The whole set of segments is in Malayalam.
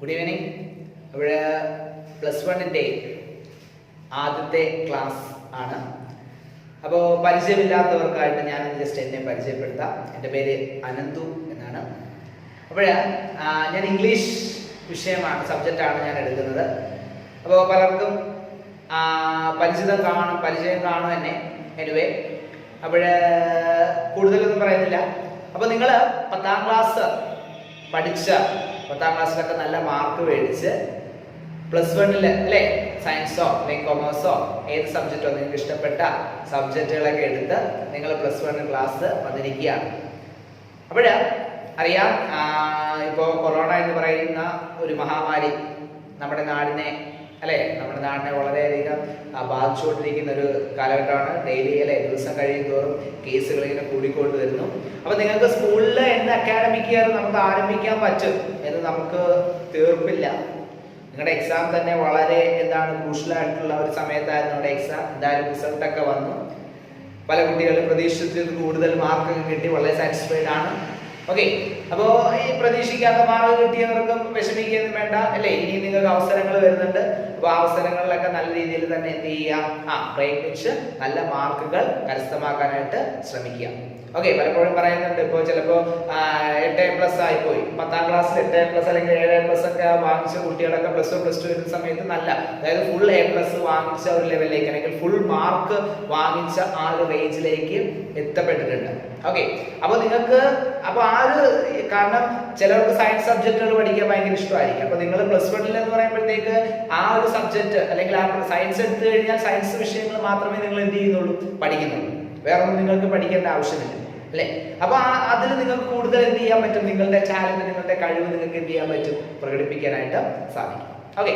Good evening. ഇവിടെ +1 ആദ്യത്തെ ക്ലാസ് ആണ്. അപ്പോൾ പരിചയമില്ലാത്തവർക്കായിട്ട് ഞാൻ ജസ്റ്റ് എന്നെ പരിചയപ്പെടുത്താം. എൻ്റെ പേര് അനന്തു എന്നാണ്. അപ്പോൾ ഞാൻ ഇംഗ്ലീഷ് സബ്ജക്റ്റാണ് ഞാൻ എടുക്കുന്നത്. അപ്പോൾ പലർക്കും പരിചയം കാണും എന്നെ. എനിവേ, അപ്പോൾ കൂടുതലൊന്നും പറയുന്നില്ല. അപ്പോൾ നിങ്ങൾ 10ാം ക്ലാസ് പഠിച്ച 10ാം ക്ലാസ്സിലൊക്കെ നല്ല മാർക്ക് മേടിച്ച് +1 അല്ലേ, സയൻസോ അല്ലെങ്കിൽ കൊമേഴ്സോ ഏത് സബ്ജക്റ്റോ നിങ്ങൾക്ക് ഇഷ്ടപ്പെട്ട സബ്ജക്റ്റുകളൊക്കെ എടുത്ത് നിങ്ങൾ +1 ക്ലാസ് വന്നിരിക്കുകയാണ്. അപ്പോൾ അറിയാം, ഇപ്പോൾ കൊറോണ എന്ന് പറയുന്ന ഒരു മഹാമാരി നമ്മുടെ നാടിനെ വളരെയധികം ബാധിച്ചുകൊണ്ടിരിക്കുന്ന ഒരു കാലഘട്ടമാണ്. ഡെയിലി ദിവസം കഴിയും തോറും കേസുകൾ ഇങ്ങനെ കൂടിക്കൊണ്ട് വരുന്നു. അപ്പൊ നിങ്ങൾക്ക് സ്കൂളിൽ എന്ന് അക്കാഡമിക് ഇയർ നമുക്ക് ആരംഭിക്കാൻ പറ്റും എന്ന് നമുക്ക് തീർപ്പില്ല. നിങ്ങളുടെ എക്സാം തന്നെ വളരെ ക്രൂഷ്യലായിട്ടുള്ള ഒരു സമയത്തായിരുന്നു നമ്മുടെ എക്സാം. എന്തായാലും റിസൾട്ടൊക്കെ വന്നു. പല കുട്ടികളും പ്രതീക്ഷിച്ചത് കൂടുതൽ മാർക്ക് കിട്ടി, വളരെ സാറ്റിസ്ഫൈഡ് ആണ്. ഓക്കെ, അപ്പോൾ ഈ പ്രതീക്ഷിക്കാത്ത മാർക്ക് കിട്ടിയവർക്കും വിഷമിക്കുകയൊന്നും വേണ്ട അല്ലേ. ഇനി നിങ്ങൾക്ക് അവസരങ്ങൾ വരുന്നുണ്ട്. അപ്പോൾ അവസരങ്ങളിലൊക്കെ നല്ല രീതിയിൽ തന്നെ എന്ത് ചെയ്യുക, പ്രയത്നിച്ച് നല്ല മാർക്കുകൾ കരസ്ഥമാക്കാനായിട്ട് ശ്രമിക്കുക. ഓക്കെ, പലപ്പോഴും പറയുന്നുണ്ട്, ഇപ്പോൾ ചിലപ്പോൾ 8A+ ആയിപ്പോയി, 10ാം ക്ലാസ്സിൽ 8A+ അല്ലെങ്കിൽ 7A+ ഒക്കെ വാങ്ങിച്ച കുട്ടികളൊക്കെ +1 +2 വരുന്ന സമയത്ത് അതായത് ഫുൾ A+ വാങ്ങിച്ച ഒരു ലെവലിലേക്ക് അല്ലെങ്കിൽ ഫുൾ മാർക്ക് വാങ്ങിച്ച ആ ഒരു റേഞ്ചിലേക്ക് എത്തപ്പെട്ടിട്ടുണ്ട്. ഓക്കെ, അപ്പോൾ നിങ്ങൾക്ക് കാരണം ചിലർക്ക് സയൻസ് സബ്ജക്റ്റുകൾ പഠിക്കാൻ ഭയങ്കര ഇഷ്ടമായിരിക്കും. അപ്പോൾ നിങ്ങൾ +1 എന്ന് പറയുമ്പോഴത്തേക്ക് ആ ഒരു സബ്ജക്റ്റ് അല്ലെങ്കിൽ ആ സയൻസ് എടുത്തു കഴിഞ്ഞാൽ സയൻസ് വിഷയങ്ങൾ മാത്രമേ നിങ്ങൾ എന്ത് ചെയ്യുന്നുള്ളൂ, പഠിക്കുന്നുള്ളൂ. വേറെ ഒന്നും നിങ്ങൾക്ക് പഠിക്കേണ്ട ആവശ്യമില്ല അല്ലെ. അപ്പൊ അതിൽ നിങ്ങൾക്ക് കൂടുതൽ എന്ത് ചെയ്യാൻ പറ്റും, നിങ്ങളുടെ ടാലന്റ്, നിങ്ങളുടെ കഴിവ് നിങ്ങൾക്ക് എന്ത് ചെയ്യാൻ പറ്റും, പ്രകടിപ്പിക്കാനായിട്ട് സാധിക്കും. ഓക്കെ,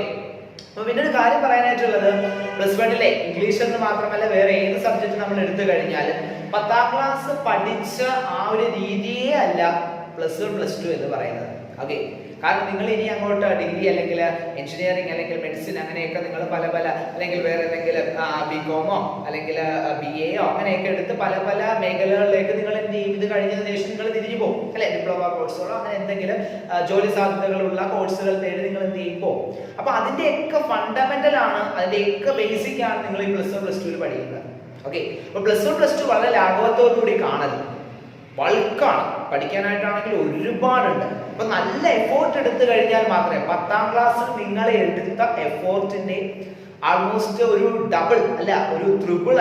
അപ്പൊ പിന്നെ ഒരു കാര്യം പറയാനായിട്ടുള്ളത്, +1 ഇംഗ്ലീഷ് എന്ന് മാത്രമല്ല വേറെ ഏത് സബ്ജക്ട് നമ്മൾ എടുത്തു കഴിഞ്ഞാൽ 10ാം ക്ലാസ് പഠിച്ച ആ ഒരു രീതിയേ അല്ല +1 +2 എന്ന് പറയുന്നത്. ഓക്കെ, കാരണം നിങ്ങൾ ഇനി അങ്ങോട്ട് ഡിഗ്രി അല്ലെങ്കിൽ എഞ്ചിനീയറിംഗ് അല്ലെങ്കിൽ മെഡിസിൻ അങ്ങനെയൊക്കെ നിങ്ങൾ പല അല്ലെങ്കിൽ വേറെ ഏതെങ്കിലും BCom അല്ലെങ്കിൽ BA അങ്ങനെയൊക്കെ എടുത്ത് പല മേഖലകളിലേക്ക് നിങ്ങൾ എന്ത് ചെയ്യും, ഇത് കഴിഞ്ഞതിന് ശേഷം നിങ്ങൾ തിരിഞ്ഞു പോകും അല്ലെ. ഡിപ്ലോമ കോഴ്സുകളോ അങ്ങനെ എന്തെങ്കിലും ജോലി സാധ്യതകളുള്ള കോഴ്സുകൾ തേടി നിങ്ങൾ എന്ത് ചെയ്യും, പോകും. അപ്പൊ അതിന്റെയൊക്കെ ഫണ്ടമെന്റൽ ആണ്, അതിന്റെയൊക്കെ ബേസിക് ആണ് നിങ്ങൾ ഈ +1 +2 പഠിക്കുന്നത്. ഓക്കെ, അപ്പൊ +1 +2 വളരെ ലാഘവത്തോടുകൂടി കാണരുത്. ബൾക്കാണ്, പഠിക്കാനായിട്ടാണെങ്കിൽ ഒരുപാടുണ്ട്. അപ്പൊ നല്ല എഫോർട്ട് എടുത്തു കഴിഞ്ഞാൽ മാത്രമേ 10ാം ക്ലാസ്സിൽ നിങ്ങൾ എടുത്ത എഫോർട്ടിന്റെ ആൾമോസ്റ്റ് ഒരു ഡബിൾ അല്ല ഒരു ട്രിപ്പിൾ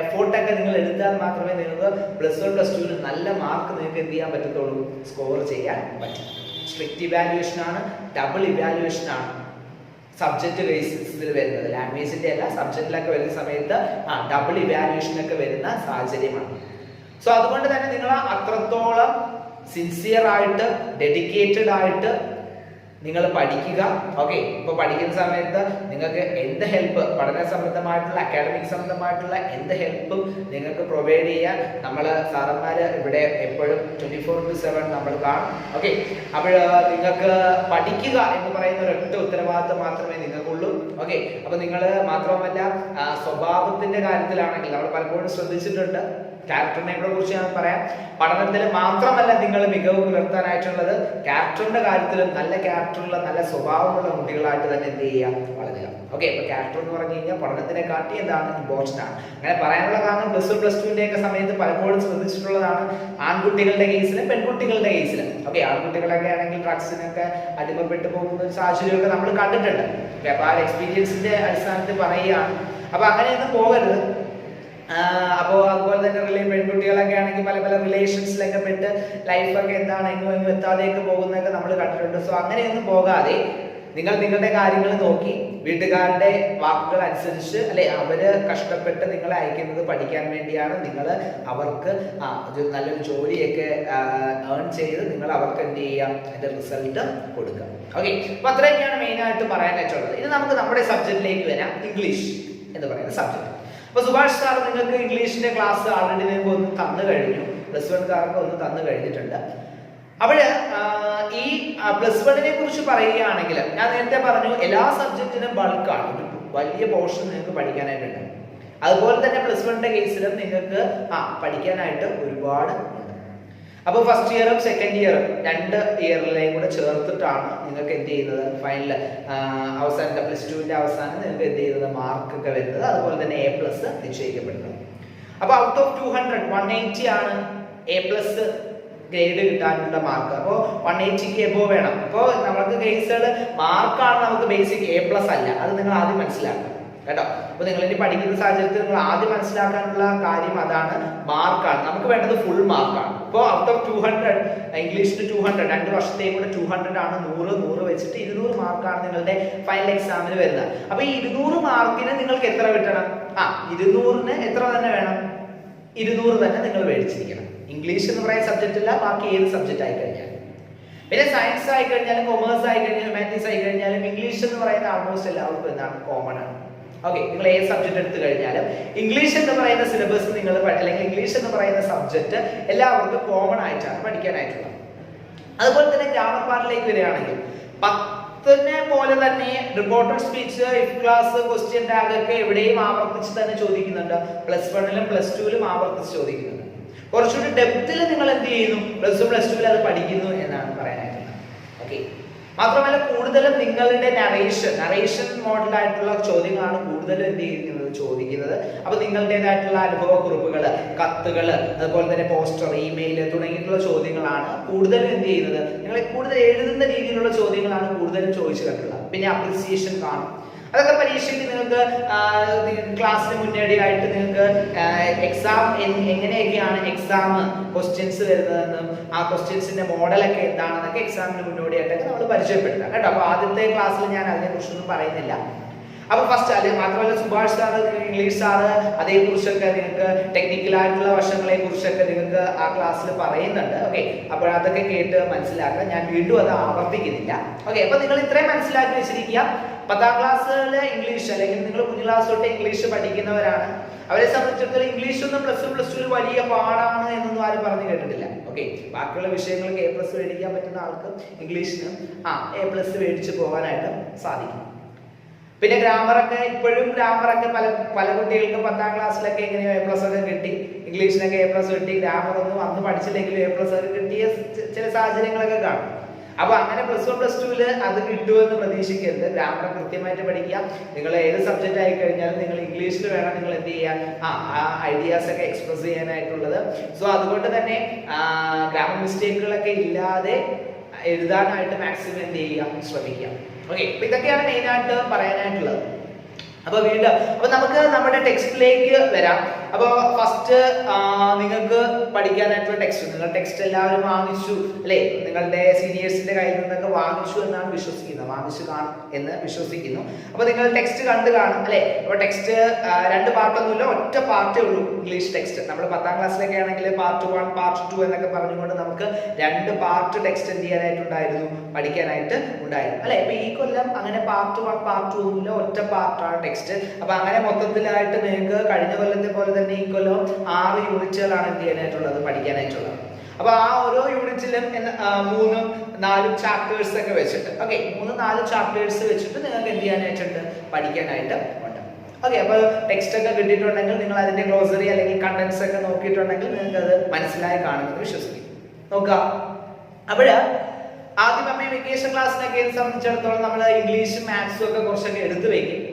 എഫോർട്ടൊക്കെ നിങ്ങൾ എടുത്താൽ മാത്രമേ നിങ്ങൾക്ക് +1 +2 നല്ല മാർക്ക് നിങ്ങൾക്ക് എന്ത് ചെയ്യാൻ പറ്റത്തുള്ളൂ, സ്കോർ ചെയ്യാൻ പറ്റും. സ്ട്രിക്റ്റ് ഇവാലുവേഷൻ ആണ്, ഡബിൾ ഇവാലുവേഷൻ ആണ് സബ്ജക്ട് ബേസിസിൽ വരുന്നത്. ലാംഗ്വേജിന്റെ അല്ല, സബ്ജക്റ്റിലൊക്കെ വരുന്ന സമയത്ത് ഡബിൾ ഇവാലുവേഷൻ ഒക്കെ വരുന്ന സാഹചര്യമാണ്. സോ അതുകൊണ്ട് തന്നെ നിങ്ങൾ അത്രത്തോളം സിൻസിയർ ആയിട്ട് ഡെഡിക്കേറ്റഡ് ആയിട്ട് നിങ്ങൾ പഠിക്കുക. ഓക്കെ, ഇപ്പൊ പഠിക്കുന്ന സമയത്ത് നിങ്ങൾക്ക് എന്ത് ഹെൽപ്പ്, പഠന സംബന്ധമായിട്ടുള്ള അക്കാഡമിക് സംബന്ധമായിട്ടുള്ള എന്ത് ഹെൽപ്പും നിങ്ങൾക്ക് പ്രൊവൈഡ് ചെയ്യാൻ നമ്മൾ സാറന്മാര് ഇവിടെ എപ്പോഴും 24/7 നമ്മൾ കാണും. ഓക്കെ, അപ്പോൾ നിങ്ങൾക്ക് പഠിക്കുക എന്ന് പറയുന്ന ഒരൊറ്റ ഉത്തരവാദിത്വം മാത്രമേ നിങ്ങൾക്കുള്ളൂ. ഓക്കെ, അപ്പൊ നിങ്ങൾ മാത്രമല്ല സ്വഭാവത്തിന്റെ കാര്യത്തിലാണെങ്കിൽ നമ്മൾ പലപ്പോഴും ശ്രദ്ധിച്ചിട്ടുണ്ട്, ക്യാരക്ടറിനെ കുറിച്ച് ഞാൻ പറയാം. പഠനത്തിൽ മാത്രമല്ല നിങ്ങൾ മികവ് പുലർത്താനായിട്ടുള്ളത്, ക്യാരക്ടറിന്റെ കാര്യത്തിലും നല്ല ക്യാരക്ടറുള്ള നല്ല സ്വഭാവമുള്ള കുട്ടികളായിട്ട് തന്നെ എന്ത് ചെയ്യുക, വളരുക. ഓക്കെ, ഇപ്പൊ ക്യാരക്ടർ എന്ന് പറഞ്ഞു കഴിഞ്ഞാൽ പഠനത്തിനെ കാട്ടി ഇമ്പോർട്ടന്റ് ആണ്. അങ്ങനെ പറയാനുള്ള കാരണം +1 +2 ഒക്കെ സമയത്ത് പലപ്പോഴും ശ്രദ്ധിച്ചിട്ടുള്ളതാണ്, ആൺകുട്ടികളുടെ കേസിലും പെൺകുട്ടികളുടെ കേസിലും. ഓക്കെ, ആൺകുട്ടികളൊക്കെ ആണെങ്കിൽ ഡ്രഗ്സിനൊക്കെ അടിമപ്പെട്ടു പോകുന്ന ഒരു സാഹചര്യമൊക്കെ നമ്മൾ കണ്ടിട്ടുണ്ട്. ഓക്കെ, അപ്പൊ ആ എക്സ്പീരിയൻസിന്റെ അടിസ്ഥാനത്തിൽ പറയുകയാണ്. അപ്പൊ അങ്ങനെയൊന്നും പോകരുത്. അപ്പോൾ അതുപോലെ തന്നെ പെൺകുട്ടികളൊക്കെ ആണെങ്കിൽ പല റിലേഷൻസിലൊക്കെ പെട്ട് ലൈഫൊക്കെ എങ്ങും എത്താതെയൊക്കെ പോകുന്നതൊക്കെ നമ്മൾ കണ്ടിട്ടുണ്ട്. സോ അങ്ങനെയൊന്നും പോകാതെ നിങ്ങൾ നിങ്ങളുടെ കാര്യങ്ങൾ നോക്കി വീട്ടുകാരുടെ വാക്കുകൾ അനുസരിച്ച് അല്ലെ, അവര് കഷ്ടപ്പെട്ട് നിങ്ങളെ അയക്കുന്നത് പഠിക്കാൻ വേണ്ടിയാണ്. നിങ്ങൾ അവർക്ക് നല്ലൊരു ജോലിയൊക്കെ ഏൺ ചെയ്ത് നിങ്ങൾ അവർക്ക് എന്ത് ചെയ്യാം, അതിന്റെ റിസൾട്ട് കൊടുക്കുക. ഓക്കെ, അപ്പൊ അത്രയൊക്കെയാണ് മെയിൻ ആയിട്ട് പറയാനായിട്ടുള്ളത്. ഇനി നമുക്ക് നമ്മുടെ സബ്ജക്റ്റിലേക്ക് വരാം, ഇംഗ്ലീഷ് എന്ന് പറയുന്ന സബ്ജക്ട്. അപ്പൊ സുഭാഷ് സാർ നിങ്ങൾക്ക് ഇംഗ്ലീഷിന്റെ ക്ലാസ് ആൾറെഡി നിങ്ങൾക്ക് ഒന്ന് തന്നു കഴിഞ്ഞു, +1കാർക്ക് ഒന്ന് തന്നു കഴിഞ്ഞിട്ടുണ്ട്. അപ്പോൾ ഈ +1 കുറിച്ച് പറയുകയാണെങ്കിൽ ഞാൻ നേരത്തെ പറഞ്ഞു, എല്ലാ സബ്ജക്റ്റിനും ബൾക്കാണ്, ഒരു വലിയ പോർഷൻ നിങ്ങൾക്ക് പഠിക്കാനായിട്ടുണ്ട്. അതുപോലെ തന്നെ +1 കേസിലും നിങ്ങൾക്ക് പഠിക്കാനായിട്ട് ഒരുപാട് ഉണ്ട്. അപ്പോൾ ഫസ്റ്റ് ഇയറും സെക്കൻഡ് ഇയറും 2 ഇയറിലെയും കൂടെ ചേർത്തിട്ടാണ് നിങ്ങൾക്ക് എന്ത് ചെയ്യുന്നത് ഫൈനൽ അവസാനത്തെ +2ന്റെ അവസാനം നിങ്ങൾക്ക് എന്ത് ചെയ്യുന്നത് മാർക്കൊക്കെ വരുന്നത്. അതുപോലെ തന്നെ A+ നിശ്ചയിക്കപ്പെടുന്നത്. അപ്പോൾ ഔട്ട് ഓഫ് 200 180 ആണ് A+ ഗ്രേഡ് കിട്ടാനുള്ള മാർക്ക്. അപ്പോൾ 180ക്ക് എബോ വേണം. അപ്പോൾ നമുക്ക് കേസുകൾ മാർക്കാണ് നമുക്ക് ബേസിക് A+ അല്ല. അത് നിങ്ങൾ ആദ്യം മനസ്സിലാക്കുക കേട്ടോ. അപ്പോൾ നിങ്ങൾ ഇനി പഠിക്കുന്ന സാഹചര്യത്തിൽ നിങ്ങൾ ആദ്യം മനസ്സിലാക്കാനുള്ള കാര്യം അതാണ്, മാർക്കാണ്. നമുക്ക് വേണ്ടത് ഫുൾ മാർക്കാണ്. അപ്പോൾ ഔട്ട് ഓഫ് 200 ഇംഗ്ലീഷിന് 200 2 വർഷത്തേക്ക് കൂടെ 200 ആണ്. 100 വെച്ചിട്ട് 200 മാർക്കാണ് നിങ്ങളുടെ ഫൈനൽ എക്സാമിന് വരുന്നത്. അപ്പോൾ ഈ 200 മാർക്കിന് നിങ്ങൾക്ക് എത്ര കിട്ടണം? 200ന് എത്ര തന്നെ വേണം? 200 തന്നെ നിങ്ങൾ മേടിച്ചിരിക്കണം. ഇംഗ്ലീഷ് എന്ന് പറയുന്ന സബ്ജക്റ്റ് അല്ല, ബാക്കി ഏത് സബ്ജക്റ്റ് ആയി കഴിഞ്ഞാൽ. പിന്നെ സയൻസ് ആയി കഴിഞ്ഞാലും കൊമേഴ്സ് ആയി കഴിഞ്ഞാലും ഹ്യൂമാനിറ്റീസ് ആയി കഴിഞ്ഞാലും ഇംഗ്ലീഷ് എന്ന് പറയുന്ന ആൾമോസ്റ്റ് എല്ലാവർക്കും എന്താണ് കോമൺ ആണ്. ഓക്കെ, നിങ്ങൾ ഏത് സബ്ജക്ട് എടുത്തു കഴിഞ്ഞാലും ഇംഗ്ലീഷ് എന്ന് പറയുന്ന സിലബസ് നിങ്ങൾ അല്ലെങ്കിൽ ഇംഗ്ലീഷ് എന്ന് പറയുന്ന സബ്ജക്ട് എല്ലാവർക്കും കോമൺ ആയിട്ടാണ് പഠിക്കാനായിട്ടുള്ളത്. അതുപോലെ തന്നെ ഗ്രാമർ പാർട്ടിലേക്ക് വരികയാണെങ്കിൽ 10നെ പോലെ തന്നെ reported speech, if class, question tag ഒക്കെ എവിടെയും ആവർത്തിച്ച് തന്നെ ചോദിക്കുന്നുണ്ട്. +1ലും +2ലും ആവർത്തിച്ച് ചോദിക്കുന്നുണ്ട്. കുറച്ചുകൂടി ഡെപ്തിൽ നിങ്ങൾ എന്ത് ചെയ്യുന്നു? +1 +2ൽ അത് പഠിക്കുന്നു എന്നാണ് പറയാനായിട്ടുള്ളത്. ഓക്കെ, മാത്രമല്ല കൂടുതലും നിങ്ങളുടെ നറേഷൻ മോഡലായിട്ടുള്ള ചോദ്യങ്ങളാണ് കൂടുതലും എന്ത് ചെയ്യുന്നത് ചോദിക്കുന്നത്. അപ്പൊ നിങ്ങളുടേതായിട്ടുള്ള അനുഭവ കുറിപ്പുകൾ, കത്തുകൾ, അതുപോലെ തന്നെ പോസ്റ്റർ, ഇമെയിൽ തുടങ്ങിയിട്ടുള്ള ചോദ്യങ്ങളാണ് കൂടുതലും എന്ത് ചെയ്യുന്നത്. നിങ്ങൾ കൂടുതൽ എഴുതുന്ന രീതിയിലുള്ള ചോദ്യങ്ങളാണ് കൂടുതലും ചോദിച്ചു കണ്ടുള്ളത്. പിന്നെ അപ്രിസിയേഷൻ കാണും. അതൊക്കെ പരീക്ഷയ്ക്ക് നിങ്ങൾക്ക് ക്ലാസ്സിന് മുന്നോടിയായിട്ട് നിങ്ങൾക്ക് എക്സാം എങ്ങനെയൊക്കെയാണ് എക്സാം ക്വസ്റ്റ്യൻസ് വരുന്നതെന്നും ആ ക്വസ്റ്റ്യൻസിന്റെ മോഡലൊക്കെ എന്താണെന്നൊക്കെ എക്സാമിന് മുന്നോടിയായിട്ടൊക്കെ നമ്മൾ പരിചയപ്പെടുത്താം കേട്ടോ. അപ്പോൾ ആദ്യത്തെ ക്ലാസ്സിൽ ഞാൻ അതിനെക്കുറിച്ചൊന്നും പറയുന്നില്ല. അപ്പൊ ഫസ്റ്റ് അത് മാത്രമല്ല സുഭാഷ് സാറ്, ഇംഗ്ലീഷ് സാറ് അതേക്കുറിച്ചൊക്കെ നിങ്ങൾക്ക് ടെക്നിക്കലായിട്ടുള്ള വശങ്ങളെ കുറിച്ചൊക്കെ നിങ്ങൾക്ക് ആ ക്ലാസ്സിൽ പറയുന്നുണ്ട്. ഓക്കെ, അപ്പോൾ അതൊക്കെ കേട്ട് മനസ്സിലാക്കുക. ഞാൻ വീണ്ടും അത് ആവർത്തിക്കുന്നില്ല. ഓക്കെ, അപ്പൊ നിങ്ങൾ ഇത്രയും മനസ്സിലാക്കി വെച്ചിരിക്കുക. 10ാം ക്ലാസ്സിലെ ഇംഗ്ലീഷ് അല്ലെങ്കിൽ നിങ്ങൾ കുഞ്ഞു ക്ലാസ് തൊട്ട് ഇംഗ്ലീഷ് പഠിക്കുന്നവരാണ്. അവരെ സംബന്ധിച്ചിടത്തോളം ഇംഗ്ലീഷ് ഒന്നും +1 +2 വലിയ പാടാണ് എന്നൊന്നും ആരും പറഞ്ഞു കേട്ടിട്ടില്ല. ഓക്കെ, ബാക്കിയുള്ള വിഷയങ്ങൾക്ക് A+ മേടിക്കാൻ പറ്റുന്ന ആൾക്ക് ഇംഗ്ലീഷിന് A+ മേടിച്ച് പോകാനായിട്ട് സാധിക്കും. പിന്നെ ഗ്രാമറൊക്കെ ഇപ്പോഴും ഗ്രാമറൊക്കെ പല കുട്ടികൾക്കും 10ാം ക്ലാസ്സിലൊക്കെ എങ്ങനെയോ A+ ഒക്കെ കിട്ടി. ഇംഗ്ലീഷിനൊക്കെ A+ കിട്ടി. ഗ്രാമർ ഒന്നും അന്ന് പഠിച്ചില്ലെങ്കിലും A+ ഒക്കെ കിട്ടിയ ചില സാഹചര്യങ്ങളൊക്കെ കാണും. അപ്പൊ അങ്ങനെ +1 +2ല് അത് കിട്ടുമെന്ന് പ്രതീക്ഷിക്കരുത്. ഗ്രാമർ കൃത്യമായിട്ട് പഠിക്കുക. നിങ്ങൾ ഏത് സബ്ജക്റ്റ് ആയി കഴിഞ്ഞാലും നിങ്ങൾ ഇംഗ്ലീഷിൽ വേണം നിങ്ങൾ എന്ത് ചെയ്യാൻ ആ ഐഡിയാസ് ഒക്കെ എക്സ്പ്രസ് ചെയ്യാനായിട്ടുള്ളത്. സോ അതുകൊണ്ട് തന്നെ ഗ്രാമർ മിസ്റ്റേക്കുകളൊക്കെ ഇല്ലാതെ എഴുതാനായിട്ട് മാക്സിമം എന്ത് ചെയ്യാം ശ്രമിക്കാം. ഓക്കെ, അപ്പൊ ഇതൊക്കെയാണ് മെയിൻ ആയിട്ട് പറയാനായിട്ടുള്ളത്. അപ്പൊ വീണ്ടും നമുക്ക് നമ്മുടെ ടെക്സ്റ്റിലേക്ക് വരാം. അപ്പോൾ ഫസ്റ്റ് നിങ്ങൾക്ക് പഠിക്കാനായിട്ടുള്ള ടെക്സ്റ്റ്, നിങ്ങൾ ടെക്സ്റ്റ് എല്ലാവരും വാങ്ങിച്ചു അല്ലേ? നിങ്ങളുടെ സീനിയേഴ്സിന്റെ കയ്യിൽ നിന്നൊക്കെ വാങ്ങിച്ചു എന്നാണ് വിശ്വസിക്കുന്നത്, വാങ്ങിച്ചു കാണും എന്ന് വിശ്വസിക്കുന്നു. അപ്പൊ നിങ്ങൾ ടെക്സ്റ്റ് കണ്ടു കാണും അല്ലെ? അപ്പൊ ടെക്സ്റ്റ് 2 പാർട്ടൊന്നുമില്ല, ഒറ്റ പാർട്ടേ ഉള്ളൂ ഇംഗ്ലീഷ് ടെക്സ്റ്റ്. നമ്മൾ 10ാം ക്ലാസ്സിലൊക്കെ ആണെങ്കിൽ പാർട്ട് 1 പാർട്ട് 2 എന്നൊക്കെ പറഞ്ഞുകൊണ്ട് നമുക്ക് 2 പാർട്ട് ടെക്സ്റ്റ് എന്ത് ചെയ്യാനായിട്ടുണ്ടായിരുന്നു, പഠിക്കാനായിട്ട് ഉണ്ടായിരുന്നു അല്ലെ? അപ്പൊ ഈ കൊല്ലം അങ്ങനെ പാർട്ട് 1 പാർട്ട് 2 ഒന്നുമില്ല, ഒറ്റ പാർട്ടാണ് ടെക്സ്റ്റ്. അപ്പൊ അങ്ങനെ മൊത്തത്തിലായിട്ട് നിങ്ങൾക്ക് കഴിഞ്ഞ കൊല്ലത്തെ പോലെ തന്നെ ഈ കൊല്ലം 6 യൂണിറ്റുകളാണ് എന്ത് ചെയ്യാനായിട്ടുള്ളത്, പഠിക്കാനായിട്ടുള്ളത്. അപ്പൊ ആ ഓരോ യൂണിറ്റിലും 3 4 ചാപ്റ്റേഴ്സ് ഒക്കെ വെച്ചിട്ട്, ഓക്കെ, 3 4 ചാപ്റ്റേഴ്സ് വെച്ചിട്ട് നിങ്ങൾക്ക് എന്ത് ചെയ്യാനായിട്ടുണ്ട്, പഠിക്കാനായിട്ട് ഉണ്ട്. ഓക്കെ, അപ്പൊ ടെക്സ്റ്റ് ഒക്കെ കിട്ടിയിട്ടുണ്ടെങ്കിൽ നിങ്ങൾ അതിന്റെ ഗ്ലോസറി അല്ലെങ്കിൽ കണ്ടന്റ്സ് ഒക്കെ നോക്കിയിട്ടുണ്ടെങ്കിൽ നിങ്ങൾക്ക് അത് മനസ്സിലായി കാണുമെന്ന് വിശ്വസിക്കും. നോക്കാം. അപ്പോഴ് ആദ്യം അമ്മ വെക്കേഷൻ ക്ലാസ്സിനൊക്കെ സംബന്ധിച്ചിടത്തോളം നമ്മൾ ഇംഗ്ലീഷും മാത്സും ഒക്കെ കുറച്ചൊക്കെ എടുത്തു വെക്കും.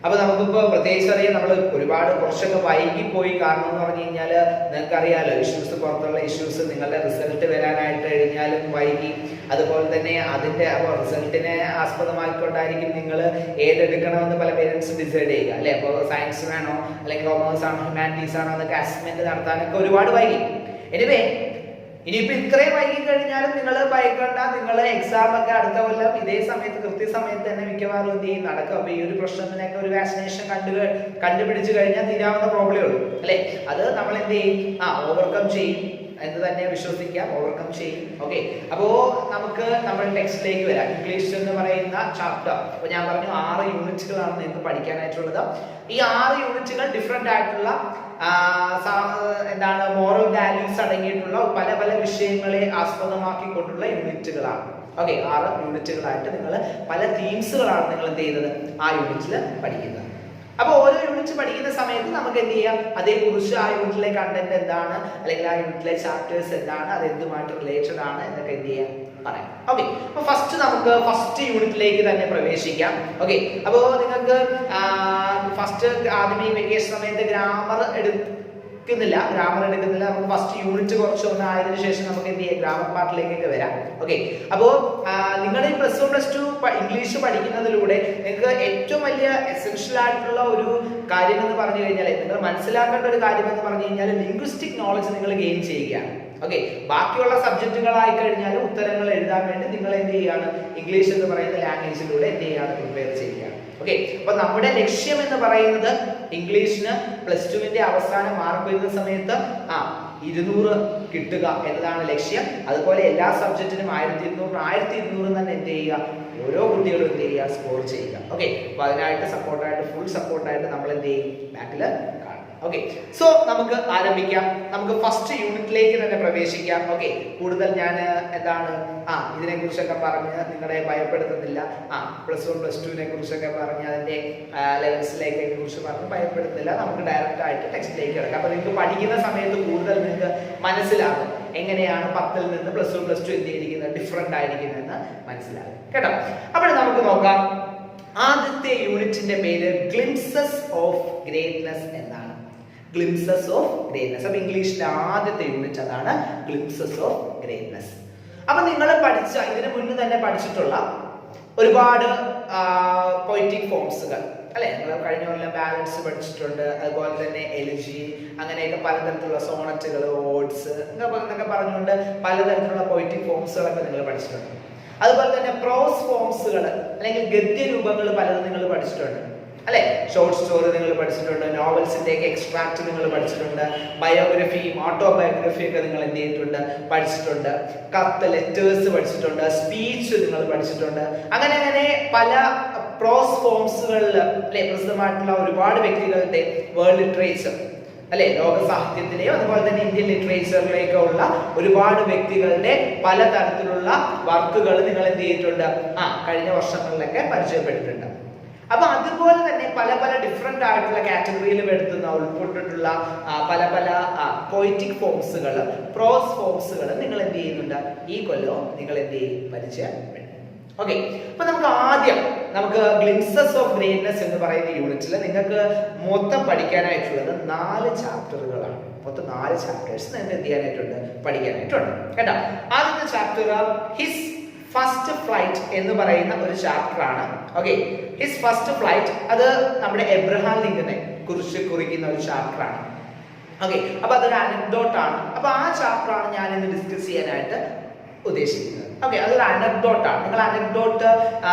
അപ്പൊ നമുക്കിപ്പോ പ്രത്യേകിച്ച് അറിയാം, നമ്മൾ ഒരുപാട് കുറച്ചൊക്കെ വൈകി പോയി. കാരണം എന്ന് പറഞ്ഞു കഴിഞ്ഞാൽ നിങ്ങൾക്ക് അറിയാലോ, ഇഷ്യൂസ്, പുറത്തുള്ള ഇഷ്യൂസ്, നിങ്ങളുടെ റിസൾട്ട് വരാനായിട്ട് കഴിഞ്ഞാലും വൈകി. അതുപോലെ തന്നെ അതിന്റെ റിസൾട്ടിനെ ആസ്പദമാക്കിക്കൊണ്ടായിരിക്കും നിങ്ങൾ ഏതെടുക്കണമെന്ന് പല പേരൻസും ഡിസൈഡ് ചെയ്യുക അല്ലെ? അപ്പോൾ സയൻസ് വേണോ അല്ലെങ്കിൽ കൊമേഴ്സ് ആണോ ഹ്യൂമാനിറ്റീസ് ആണോ എന്നൊക്കെ അസസ്മെന്റ് നടത്താനൊക്കെ ഒരുപാട് വൈകി. എനിവേ, ഇനിയിപ്പോ ഇത്രയും വൈകി കഴിഞ്ഞാലും നിങ്ങൾ ഭയക്കണ്ട. നിങ്ങൾ എക്സാം ഒക്കെ അടുത്ത കൊല്ലം ഇതേ സമയത്ത് കൃത്യസമയത്ത് തന്നെ മിക്കവാറും എന്ത് ചെയ്യും നടക്കും. അപ്പൊ ഈ ഒരു പ്രശ്നത്തിനൊക്കെ ഒരു വാക്സിനേഷൻ കണ്ടുപിടിച്ചു കഴിഞ്ഞാൽ തീരാവുന്ന പ്രോബ്ലമേ ഉള്ളൂ അല്ലെ? അത് നമ്മൾ എന്ത് ചെയ്യും, ഓവർകം ചെയ്യും എന്ന് തന്നെ വിശ്വസിക്കാം, ഓവർകം ചെയ്യും. ഓക്കെ, അപ്പോ നമുക്ക് നമ്മുടെ ടെക്സ്റ്റിലേക്ക് വരാം. ഇംഗ്ലീഷ് എന്ന് പറയുന്ന ചാപ്റ്റർ, അപ്പൊ ഞാൻ പറഞ്ഞു 6 യൂണിറ്റുകളാണ് നിങ്ങൾക്ക് പഠിക്കാനായിട്ടുള്ളത്. ഈ 6 യൂണിറ്റുകൾ ഡിഫറെന്റ് ആയിട്ടുള്ള എന്താണ് മോറൽ വാല്യൂസ് അടങ്ങിയിട്ടുള്ള പല പല വിഷയങ്ങളെ ആസ്പദമാക്കിക്കൊണ്ടുള്ള യൂണിറ്റുകളാണ്. ഓക്കെ, 6 യൂണിറ്റുകളായിട്ട് നിങ്ങൾ പല തീംസുകളാണ് നിങ്ങൾ എന്ത് ചെയ്യുന്നത് ആ യൂണിറ്റിൽ പഠിക്കുന്നത്. അപ്പോൾ ഓരോ യൂണിറ്റ് പഠിക്കുന്ന സമയത്ത് നമുക്ക് എന്ത് ചെയ്യാം, അതേക്കുറിച്ച് ആ യൂണിറ്റിലെ കണ്ടന്റ് എന്താണ്, അല്ലെങ്കിൽ ആ യൂണിറ്റിലെ ചാപ്റ്റേഴ്സ് എന്താണ്, അത് എന്തുമായിട്ട് റിലേറ്റഡ് ആണ് എന്നൊക്കെ എന്ത് ചെയ്യാം പറയാം. ഓക്കെ, അപ്പൊ നമുക്ക് ഫസ്റ്റ് യൂണിറ്റിലേക്ക് തന്നെ പ്രവേശിക്കാം. ഓക്കെ, അപ്പോൾ നിങ്ങൾക്ക് ഫസ്റ്റ് ആദ്യമേ വെക്കേഷൻ സമയത്ത് ഗ്രാമർ എടുക്കുന്നില്ല, നമുക്ക് ഫസ്റ്റ് യൂണിറ്റ് കുറച്ചൊന്ന് ആയതിനു ശേഷം നമുക്ക് എന്ത് ചെയ്യാം, ഗ്രാമർ പാർട്ടിലേക്കൊക്കെ വരാം. ഓക്കെ, അപ്പോൾ നിങ്ങൾ ഈ പ്ലസ് 1 പ്ലസ് 2 ഇംഗ്ലീഷ് പഠിക്കുന്നതിലൂടെ നിങ്ങൾക്ക് ഏറ്റവും വലിയ എസെൻഷ്യൽ ആയിട്ടുള്ള ഒരു കാര്യം എന്ന് പറഞ്ഞു കഴിഞ്ഞാൽ, നിങ്ങൾ മനസ്സിലാക്കേണ്ട ഒരു കാര്യം എന്ന് പറഞ്ഞു കഴിഞ്ഞാൽ ലിംഗ്വിസ്റ്റിക് നോളജ് നിങ്ങൾ ഗെയിൻ ചെയ്യുകയാണ്. ഓക്കെ, ബാക്കിയുള്ള സബ്ജക്റ്റുകളായി കഴിഞ്ഞാൽ ഉത്തരങ്ങൾ എഴുതാൻ വേണ്ടി നിങ്ങൾ എന്ത് ചെയ്യാണ്, ഇംഗ്ലീഷ് എന്ന് പറയുന്ന ലാംഗ്വേജിലൂടെ എന്ത് ചെയ്യാണ്, പ്രിപ്പയർ ചെയ്യുകയാണ്. ഓക്കെ, അപ്പൊ നമ്മുടെ ലക്ഷ്യം എന്ന് പറയുന്നത് ഇംഗ്ലീഷിന് പ്ലസ് 2വിന്റെ അവസാന മാർക്ക് വരുന്ന സമയത്ത് 200 കിട്ടുക എന്നതാണ് ലക്ഷ്യം. അതുപോലെ എല്ലാ സബ്ജക്റ്റിനും 1200 തന്നെ എന്ത് ചെയ്യുക, ഓരോ കുട്ടികളും എന്ത് ചെയ്യുക, സ്കോർ ചെയ്യുക. ഓക്കെ, അപ്പൊ അതിനായിട്ട് സപ്പോർട്ടായിട്ട്, ഫുൾ സപ്പോർട്ടായിട്ട് നമ്മൾ എന്ത് ചെയ്യും, ബാക്കിൽ കാണും. ഓക്കെ, സോ നമുക്ക് ആരംഭിക്കാം. നമുക്ക് ഫസ്റ്റ് യൂണിറ്റിലേക്ക് തന്നെ പ്രവേശിക്കാം. ഓക്കെ, കൂടുതൽ ഞാൻ എന്താണ് ഇതിനെ കുറിച്ചൊക്കെ പറഞ്ഞ് നിങ്ങളെ ഭയപ്പെടുത്തുന്നില്ല. പ്ലസ് 1 പ്ലസ് 2വിനെ കുറിച്ചൊക്കെ പറഞ്ഞ് അതിന്റെ ലെവൽസിലേക്ക് കുറിച്ച് പറഞ്ഞ് ഭയപ്പെടുത്തുന്നില്ല. നമുക്ക് ഡയറക്റ്റ് ആയിട്ട് ടെക്സ്റ്റിലേക്ക് കിടക്കാം. അപ്പൊ നിങ്ങൾക്ക് പഠിക്കുന്ന സമയത്ത് കൂടുതൽ നിങ്ങൾക്ക് മനസ്സിലാകും എങ്ങനെയാണ് 10ൽ നിന്ന് പ്ലസ് 1 പ്ലസ് 2 എന്ത് ചെയ്തിരിക്കുന്നത്, ഡിഫറെന്റ് ആയിരിക്കുന്നതെന്ന് മനസ്സിലാകും കേട്ടോ. അപ്പോൾ നമുക്ക് നോക്കാം. ആദ്യത്തെ യൂണിറ്റിന്റെ പേര് ഗ്ലിംസസ് ഓഫ് ഗ്രേറ്റ്നെസ് എന്നാണ്. Glimpses of greatness. അപ്പൊ ഇംഗ്ലീഷിലെ ആദ്യത്തെ യൂണിറ്റ് അതാണ്, ഗ്ലിംസസ് ഓഫ് ഗ്രേറ്റ്നെസ്. അപ്പൊ നിങ്ങൾ ഇതിനു മുന്നേ തന്നെ പഠിച്ചിട്ടുള്ള ഒരുപാട് പൊയറ്റിക് ഫോംസുകൾ അല്ലെ, നിങ്ങൾ കഴിഞ്ഞ കൊല്ലം ബാലൻസ് പഠിച്ചിട്ടുണ്ട്. അതുപോലെ തന്നെ എലിജി, അങ്ങനെയൊക്കെ പലതരത്തിലുള്ള സോണറ്റുകൾ, ഓഡ്സ് എന്നൊക്കെ പറഞ്ഞുകൊണ്ട് പലതരത്തിലുള്ള പൊയറ്റിക് ഫോംസുകളൊക്കെ നിങ്ങൾ പഠിച്ചിട്ടുണ്ട്. അതുപോലെ തന്നെ പ്രോസ് ഫോംസുകൾ അല്ലെങ്കിൽ ഗദ്യരൂപങ്ങൾ പലതും നിങ്ങൾ പഠിച്ചിട്ടുണ്ട് അല്ലെ. ഷോർട്ട് സ്റ്റോറി നിങ്ങൾ പഠിച്ചിട്ടുണ്ട്, നോവൽസിന്റെ ഒക്കെ എക്സ്ട്രാക്ട് നിങ്ങൾ പഠിച്ചിട്ടുണ്ട്, ബയോഗ്രഫിയും ഓട്ടോബയോഗ്രഫിയും ഒക്കെ നിങ്ങൾ എന്ത് ചെയ്തിട്ടുണ്ട്, പഠിച്ചിട്ടുണ്ട്. കത്ത്, ലെറ്റേഴ്സ് പഠിച്ചിട്ടുണ്ട്, സ്പീച്ച് നിങ്ങൾ പഠിച്ചിട്ടുണ്ട്. അങ്ങനെ പല പ്രോസ് ഫോംസുകളിൽ അല്ലെ പ്രസിദ്ധമായിട്ടുള്ള ഒരുപാട് വ്യക്തികളുടെ വേൾഡ് ലിറ്ററേച്ചർ അല്ലെ, ലോക സാഹിത്യത്തിലെയോ അതുപോലെ തന്നെ ഇന്ത്യൻ ലിറ്ററേച്ചറിലേക്കോ ഉള്ള ഒരുപാട് വ്യക്തികളുടെ പലതരത്തിലുള്ള വർക്കുകൾ നിങ്ങൾ എന്ത് ചെയ്തിട്ടുണ്ട്, കഴിഞ്ഞ വർഷങ്ങളിലൊക്കെ പരിചയപ്പെട്ടിട്ടുണ്ട്. അപ്പൊ അതുപോലെ തന്നെ പല ഡിഫറെന്റ് ആയിട്ടുള്ള കാറ്റഗറിയിൽ ഉൾപ്പെട്ടിട്ടുള്ള പല പോയിറ്റിക് ഫോംസുകൾ, പ്രോസ് ഫോംസുകൾ നിങ്ങൾ എന്ത് ചെയ്യുന്നുണ്ട്, ഈ കൊല്ലവും നിങ്ങൾ എന്ത് ചെയ്യും, പരിചയപ്പെടും. ഓക്കെ, അപ്പൊ നമുക്ക് ഗ്ലിംസസ് ഓഫ് ഗ്രേറ്റ്നെസ് എന്ന് പറയുന്ന യൂണിറ്റിൽ നിങ്ങൾക്ക് മൊത്തം പഠിക്കാനായിട്ടുള്ളത് 4 ചാപ്റ്ററുകളാണ്. മൊത്തം 4 ചാപ്റ്റേഴ്സ് നിങ്ങൾക്ക് എന്ത് ചെയ്യാനായിട്ടുണ്ട്, പഠിക്കാനായിട്ടുണ്ട് കേട്ടോ. ആദ്യത്തെ ചാപ്റ്റർ ഹിസ് ഫസ്റ്റ് ഫ്ലൈറ്റ് എന്ന് പറയുന്ന ഒരു ചാപ്റ്റർ ആണ്. ഓക്കെ, ഹിസ് ഫസ്റ്റ് ഫ്ലൈറ്റ് അത് നമ്മുടെ എബ്രഹാം ലിങ്കനെ കുറിച്ച് കുറിക്കുന്ന ഒരു ചാപ്റ്റർ ആണ്. ഓക്കെ, അപ്പൊ അതൊരു അനക്ഡോട്ട് ആണ്. അപ്പൊ ആ ചാപ്റ്റർ ആണ് ഞാൻ ഇന്ന് ഡിസ്കസ് ചെയ്യാനായിട്ട് ഉദ്ദേശിക്കുന്നത്. ഓക്കെ, അതൊരു അനക്ഡോട്ട് ആണ്. നിങ്ങൾ അനക്ഡോട്ട്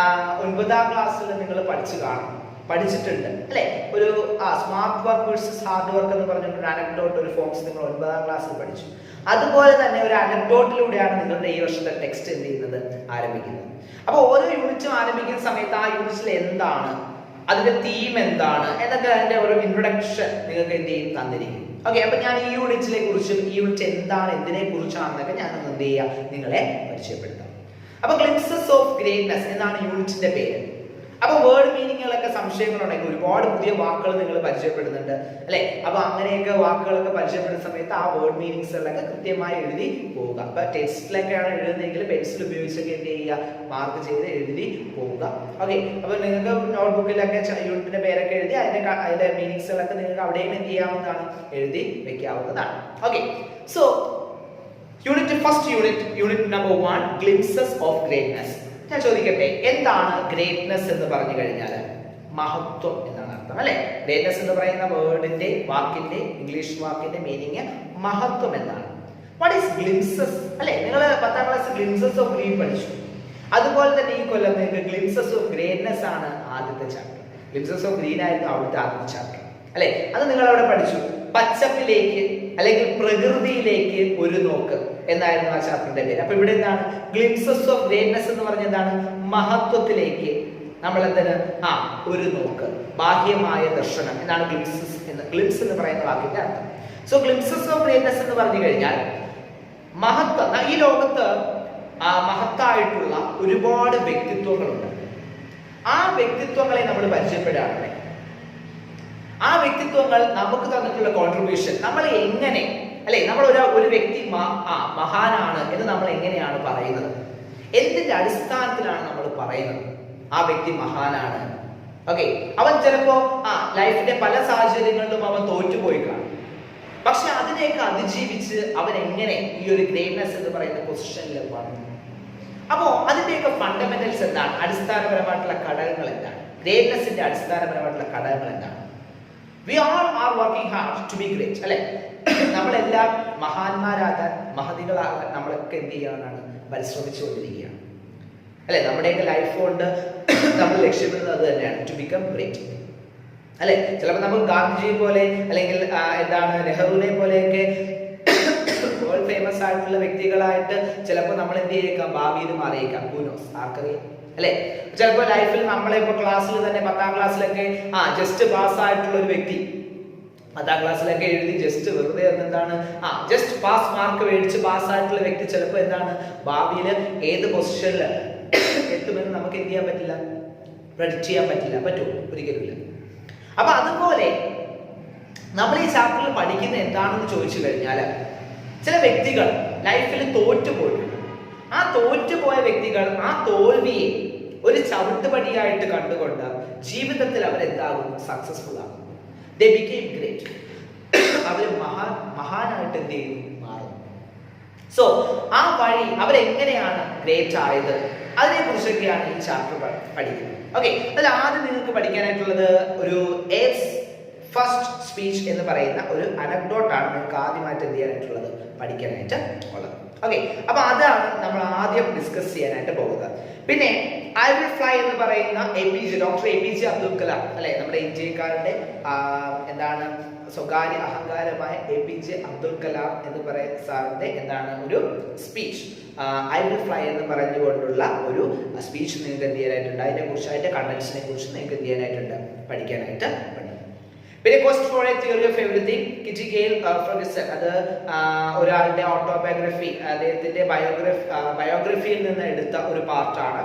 9ാം ക്ലാസ്സിൽ നിങ്ങൾ പഠിച്ചിട്ടുണ്ട് അല്ലെ. ഒരു smart work versus hard work എന്ന് പറഞ്ഞിട്ട് അനക്ഡോട്ട് ഒരു ഫോംസ് നിങ്ങൾ 9ാം ക്ലാസ്സിൽ പഠിച്ചു. അതുപോലെ തന്നെ ഒരു അനക്ഡോട്ടിലൂടെയാണ് നിങ്ങളുടെ ഈ വർഷത്തെ ടെക്സ്റ്റ് എന്ത് ചെയ്യുന്നത്, ആരംഭിക്കുന്നത്. അപ്പൊ ഓരോ യൂണിറ്റും ആരംഭിക്കുന്ന സമയത്ത് ആ യൂണിറ്റിൽ എന്താണ്, അതിന്റെ തീം എന്താണ് എന്നൊക്കെ അതിന്റെ ഒരു ഇൻട്രൊഡക്ഷൻ നിങ്ങൾക്ക് എന്ത് ചെയ്യും, തന്നിരിക്കും. ഓക്കെ, അപ്പൊ ഞാൻ ഈ യൂണിറ്റിനെ കുറിച്ചും ഈ യൂണിറ്റ് എന്താണ്, എന്തിനെ കുറിച്ചാണെന്നൊക്കെ ഞാൻ എന്ത് ചെയ്യാം, നിങ്ങളെ പരിചയപ്പെടുത്താം. അപ്പൊ ഗ്ലിംസസ് ഓഫ് ഗ്രേറ്റ്നെസ് എന്നാണ് യൂണിറ്റിന്റെ പേര്. അപ്പൊ വേർഡ് മീനിങ്ങുകളൊക്കെ സംശയങ്ങളുണ്ടെങ്കിൽ ഒരുപാട് പുതിയ വാക്കുകൾ നിങ്ങൾ പരിചയപ്പെടുന്നുണ്ട് അല്ലെ. അപ്പൊ അങ്ങനെയൊക്കെ വാക്കുകളൊക്കെ പരിചയപ്പെടുന്ന സമയത്ത് ആ വേർഡ് മീനിങ്സുകളൊക്കെ കൃത്യമായി എഴുതി പോവുക. അപ്പൊ ടെക്സ്റ്റിലൊക്കെയാണ് എഴുതുന്നതെങ്കിൽ പെൻസിൽ ഉപയോഗിച്ചൊക്കെ എന്ത് ചെയ്യുക, മാർക്ക് ചെയ്ത് എഴുതി പോവുക. ഓക്കെ, അപ്പൊ നിങ്ങൾക്ക് നോട്ട്ബുക്കിലൊക്കെ യൂണിറ്റിന്റെ പേരൊക്കെ എഴുതി അതിന്റെ മീനിങ്സുകളൊക്കെ നിങ്ങൾക്ക് അവിടെയും എന്ത് ചെയ്യാവുന്നതാണ്, എഴുതി വെക്കാവുന്നതാണ്. Okay, so first unit number 1 glimpses of greatness. ഞാൻ ചോദിക്കട്ടെ, എന്താണ് ഗ്രേറ്റ്നെസ് എന്ന് പറഞ്ഞു കഴിഞ്ഞാൽ? മഹത്വം എന്നാണ് അർത്ഥം അല്ലെ. ഗ്രേറ്റ്നെസ് എന്ന് പറയുന്ന വാക്കിന്റെ ഇംഗ്ലീഷ് വാക്കിന്റെ മീനിങ് മഹത്വം എന്നാണ്. വാട്ട് ഈസ് ഗ്ലിംസസ് അല്ലെ. നിങ്ങൾ 10ാം ക്ലാസ് ഗ്ലിംസസ് ഓഫ് ഗ്രീൻ പഠിച്ചു. അതുപോലെ തന്നെ ഈ കൊല്ലം നിങ്ങൾക്ക് ഗ്ലിംസസ് ഓഫ് ഗ്രേറ്റ്നെസ് ആണ് ആദ്യത്തെ ചാപ്റ്റർ. ഗ്ലിംസസ് ഓഫ് ഗ്രീൻ ആയിരുന്നു അവിടുത്തെ ആദ്യത്തെ ചാപ്റ്റർ അല്ലെ. അത് നിങ്ങൾ അവിടെ പഠിച്ചു. പച്ചപ്പിലേക്ക് അല്ലെങ്കിൽ പ്രകൃതിയിലേക്ക് ഒരു നോക്ക് എന്നായിരുന്നു ആ ചാപ്റ്ററിന്റെ പേര്. അപ്പൊ ഇവിടെ എന്താണ്, ഗ്ലിംസസ് ഓഫ് ഗ്രേറ്റ്നെസ് എന്ന് പറഞ്ഞ എന്താണ്, മഹത്വത്തിലേക്ക് നമ്മൾ എന്താണ്, ഒരു നോക്ക്, ബാഹ്യമായ ദർശനം എന്നാണ് ഗ്ലിംസ് എന്ന് പറയുന്ന വാക്കിന്റെ അർത്ഥം. സോ ഗ്ലിംസസ് ഓഫ് ഗ്രേറ്റ്നെസ് എന്ന് പറഞ്ഞു കഴിഞ്ഞാൽ മഹത്വം. ഈ ലോകത്ത് മഹത്തായിട്ടുള്ള ഒരുപാട് വ്യക്തിത്വങ്ങളുണ്ട്. ആ വ്യക്തിത്വങ്ങളെ നമ്മൾ പരിചയപ്പെടുകയാണെങ്കിൽ ആ വ്യക്തിത്വങ്ങൾ നമുക്ക് തന്നിട്ടുള്ള കോൺട്രിബ്യൂഷൻ നമ്മൾ എങ്ങനെ, അല്ലെ, നമ്മൾ ഒരു വ്യക്തി മഹാനാണ് എന്ന് നമ്മൾ എങ്ങനെയാണ് പറയുന്നത്, എന്തിന്റെ അടിസ്ഥാനത്തിലാണ് നമ്മൾ പറയുന്നത് ആ വ്യക്തി മഹാനാണ്? ഓക്കെ, അവൻ ചിലപ്പോ ലൈഫിന്റെ പല സാഹചര്യങ്ങളിലും അവൻ തോറ്റുപോയി കാണും. പക്ഷെ അതിനെയൊക്കെ അതിജീവിച്ച് അവൻ എങ്ങനെ ഈ ഒരു ഗ്രേറ്റ്നെസ് എന്ന് പറയുന്ന പൊസിഷനിൽ വന്നു? അപ്പോ അതിന്റെയൊക്കെ ഫണ്ടമെന്റൽസ് എന്താണ്? അടിസ്ഥാനപരമായിട്ടുള്ള ഘടകങ്ങൾ എന്താണ്? ഗ്രേറ്റ്നെസിന്റെ അടിസ്ഥാനപരമായിട്ടുള്ള ഘടകങ്ങൾ എന്താണ്? We all are working hard to be great, അല്ലെ? നമ്മളെല്ലാം മഹാന്മാരാകാൻ, മഹതികളാകാൻ നമ്മളൊക്കെ എന്ത് ചെയ്യാനാണ്? പരിശ്രമിച്ചുകൊണ്ടിരിക്കുകയാണ്, അല്ലെ? നമ്മുടെയൊക്കെ ലൈഫ് കൊണ്ട് നമ്മൾ ലക്ഷ്യമിടുന്നത് അത് തന്നെയാണ്, ടു ബിക്കം ഗ്രേറ്റ്, അല്ലെ? ചിലപ്പോൾ നമുക്ക് ഗാന്ധിജിയെ പോലെ അല്ലെങ്കിൽ നെഹ്റുവിനെ പോലെയൊക്കെ വേൾഡ് ഫേമസ് ആയിട്ടുള്ള വ്യക്തികളായിട്ട് ചിലപ്പോൾ നമ്മൾ എന്ത് ചെയ്യേക്കാം? ഭാവിയിൽ മാറിയേക്കാം. ഗുനോസ്, ആർക്കറിയാം, അല്ലെ? ചിലപ്പോൾ ലൈഫിൽ നമ്മളെ ഇപ്പോൾ ക്ലാസ്സിൽ തന്നെ 10ാം ക്ലാസ്സിലൊക്കെ ജസ്റ്റ് പാസ് ആയിട്ടുള്ള ഒരു വ്യക്തി 10ാം ക്ലാസ്സിലൊക്കെ എഴുതി ജസ്റ്റ് വെറുതെ ജസ്റ്റ് പാസ് മാർക്ക് മേടിച്ച് പാസ്സായിട്ടുള്ള വ്യക്തി ചിലപ്പോൾ ഭാവിയിൽ ഏത് പൊസിഷനിൽ എത്തുമെന്ന് നമുക്ക് എന്ത് ചെയ്യാൻ പറ്റില്ല, പ്രെഡിക്റ്റ് ചെയ്യാൻ പറ്റില്ല. പറ്റുമോ? ഒരിക്കലുമില്ല. അപ്പൊ അതുപോലെ നമ്മൾ ഈ ചാപ്റ്ററിൽ പഠിക്കുന്ന എന്താണെന്ന് ചോദിച്ചു കഴിഞ്ഞാൽ, ചില വ്യക്തികൾ ലൈഫിൽ തോറ്റുപോയിട്ടുണ്ട്. ആ തോറ്റുപോയ വ്യക്തികൾ ആ തോൽവിയെ ഒരു ചവിട്ടുപടിയായിട്ട് കണ്ടുകൊണ്ട് ജീവിതത്തിൽ അവരെന്താകും? സക്സസ്ഫുൾ ആകും. They became great. അവർ മഹാനായിട്ട് എന്ത് ചെയ്യുന്നു? മാറും. സോ ആ വഴി അവരെങ്ങനെയാണ് ഗ്രേറ്റ് ആയത്, അതിനെ കുറിച്ചൊക്കെയാണ് ഈ ചാപ്റ്റർ പഠിക്കുന്നത്. ഓക്കെ, അതിൽ ആദ്യം നിങ്ങൾക്ക് പഠിക്കാനായിട്ടുള്ളത് ഒരു ഫസ്റ്റ് സ്പീച്ച് എന്ന് പറയുന്ന ഒരു അനക്ഡോട്ടാണ് നിങ്ങൾക്ക് ആദ്യമായിട്ട് എന്ത് ചെയ്യാനായിട്ടുള്ളത്, പഠിക്കാനായിട്ട് ഉള്ളത്. ഓക്കെ, അപ്പൊ അതാണ് നമ്മൾ ആദ്യം ഡിസ്കസ് ചെയ്യാനായിട്ട് പോകുന്നത്. പിന്നെ ഐ വിൽ ഫ്ലൈ എന്ന് പറയുന്ന ഡോക്ടർ APJ അബ്ദുൽ കലാം, അല്ലെ, നമ്മുടെ ഇന്ത്യക്കാരുടെ സ്വകാര്യ അഹങ്കാരമായ APJ അബ്ദുൽ കലാം എന്ന് പറയുന്ന സാറിന്റെ ഒരു സ്പീച്ച്, ഐ വിൽ ഫ്ലൈ എന്ന് പറഞ്ഞുകൊണ്ടുള്ള ഒരു സ്പീച്ച് നിങ്ങൾക്ക് എന്ത് ചെയ്യാനായിട്ടുണ്ട്, അതിനെ കുറിച്ചായിട്ട് കണ്ടൻസിനെ കുറിച്ച് നിങ്ങൾക്ക് എന്ത് ചെയ്യാനായിട്ടുണ്ട്, പഠിക്കാനായിട്ട്. പിന്നെ quest for a theory of everything, Kitty Gail Ferguson, അത് ഒരാളുടെ ഓട്ടോബയോഗ്രഫി, അദ്ദേഹത്തിന്റെ ബയോഗ്രഫിയിൽ നിന്ന് എടുത്ത ഒരു പാർട്ടാണ്.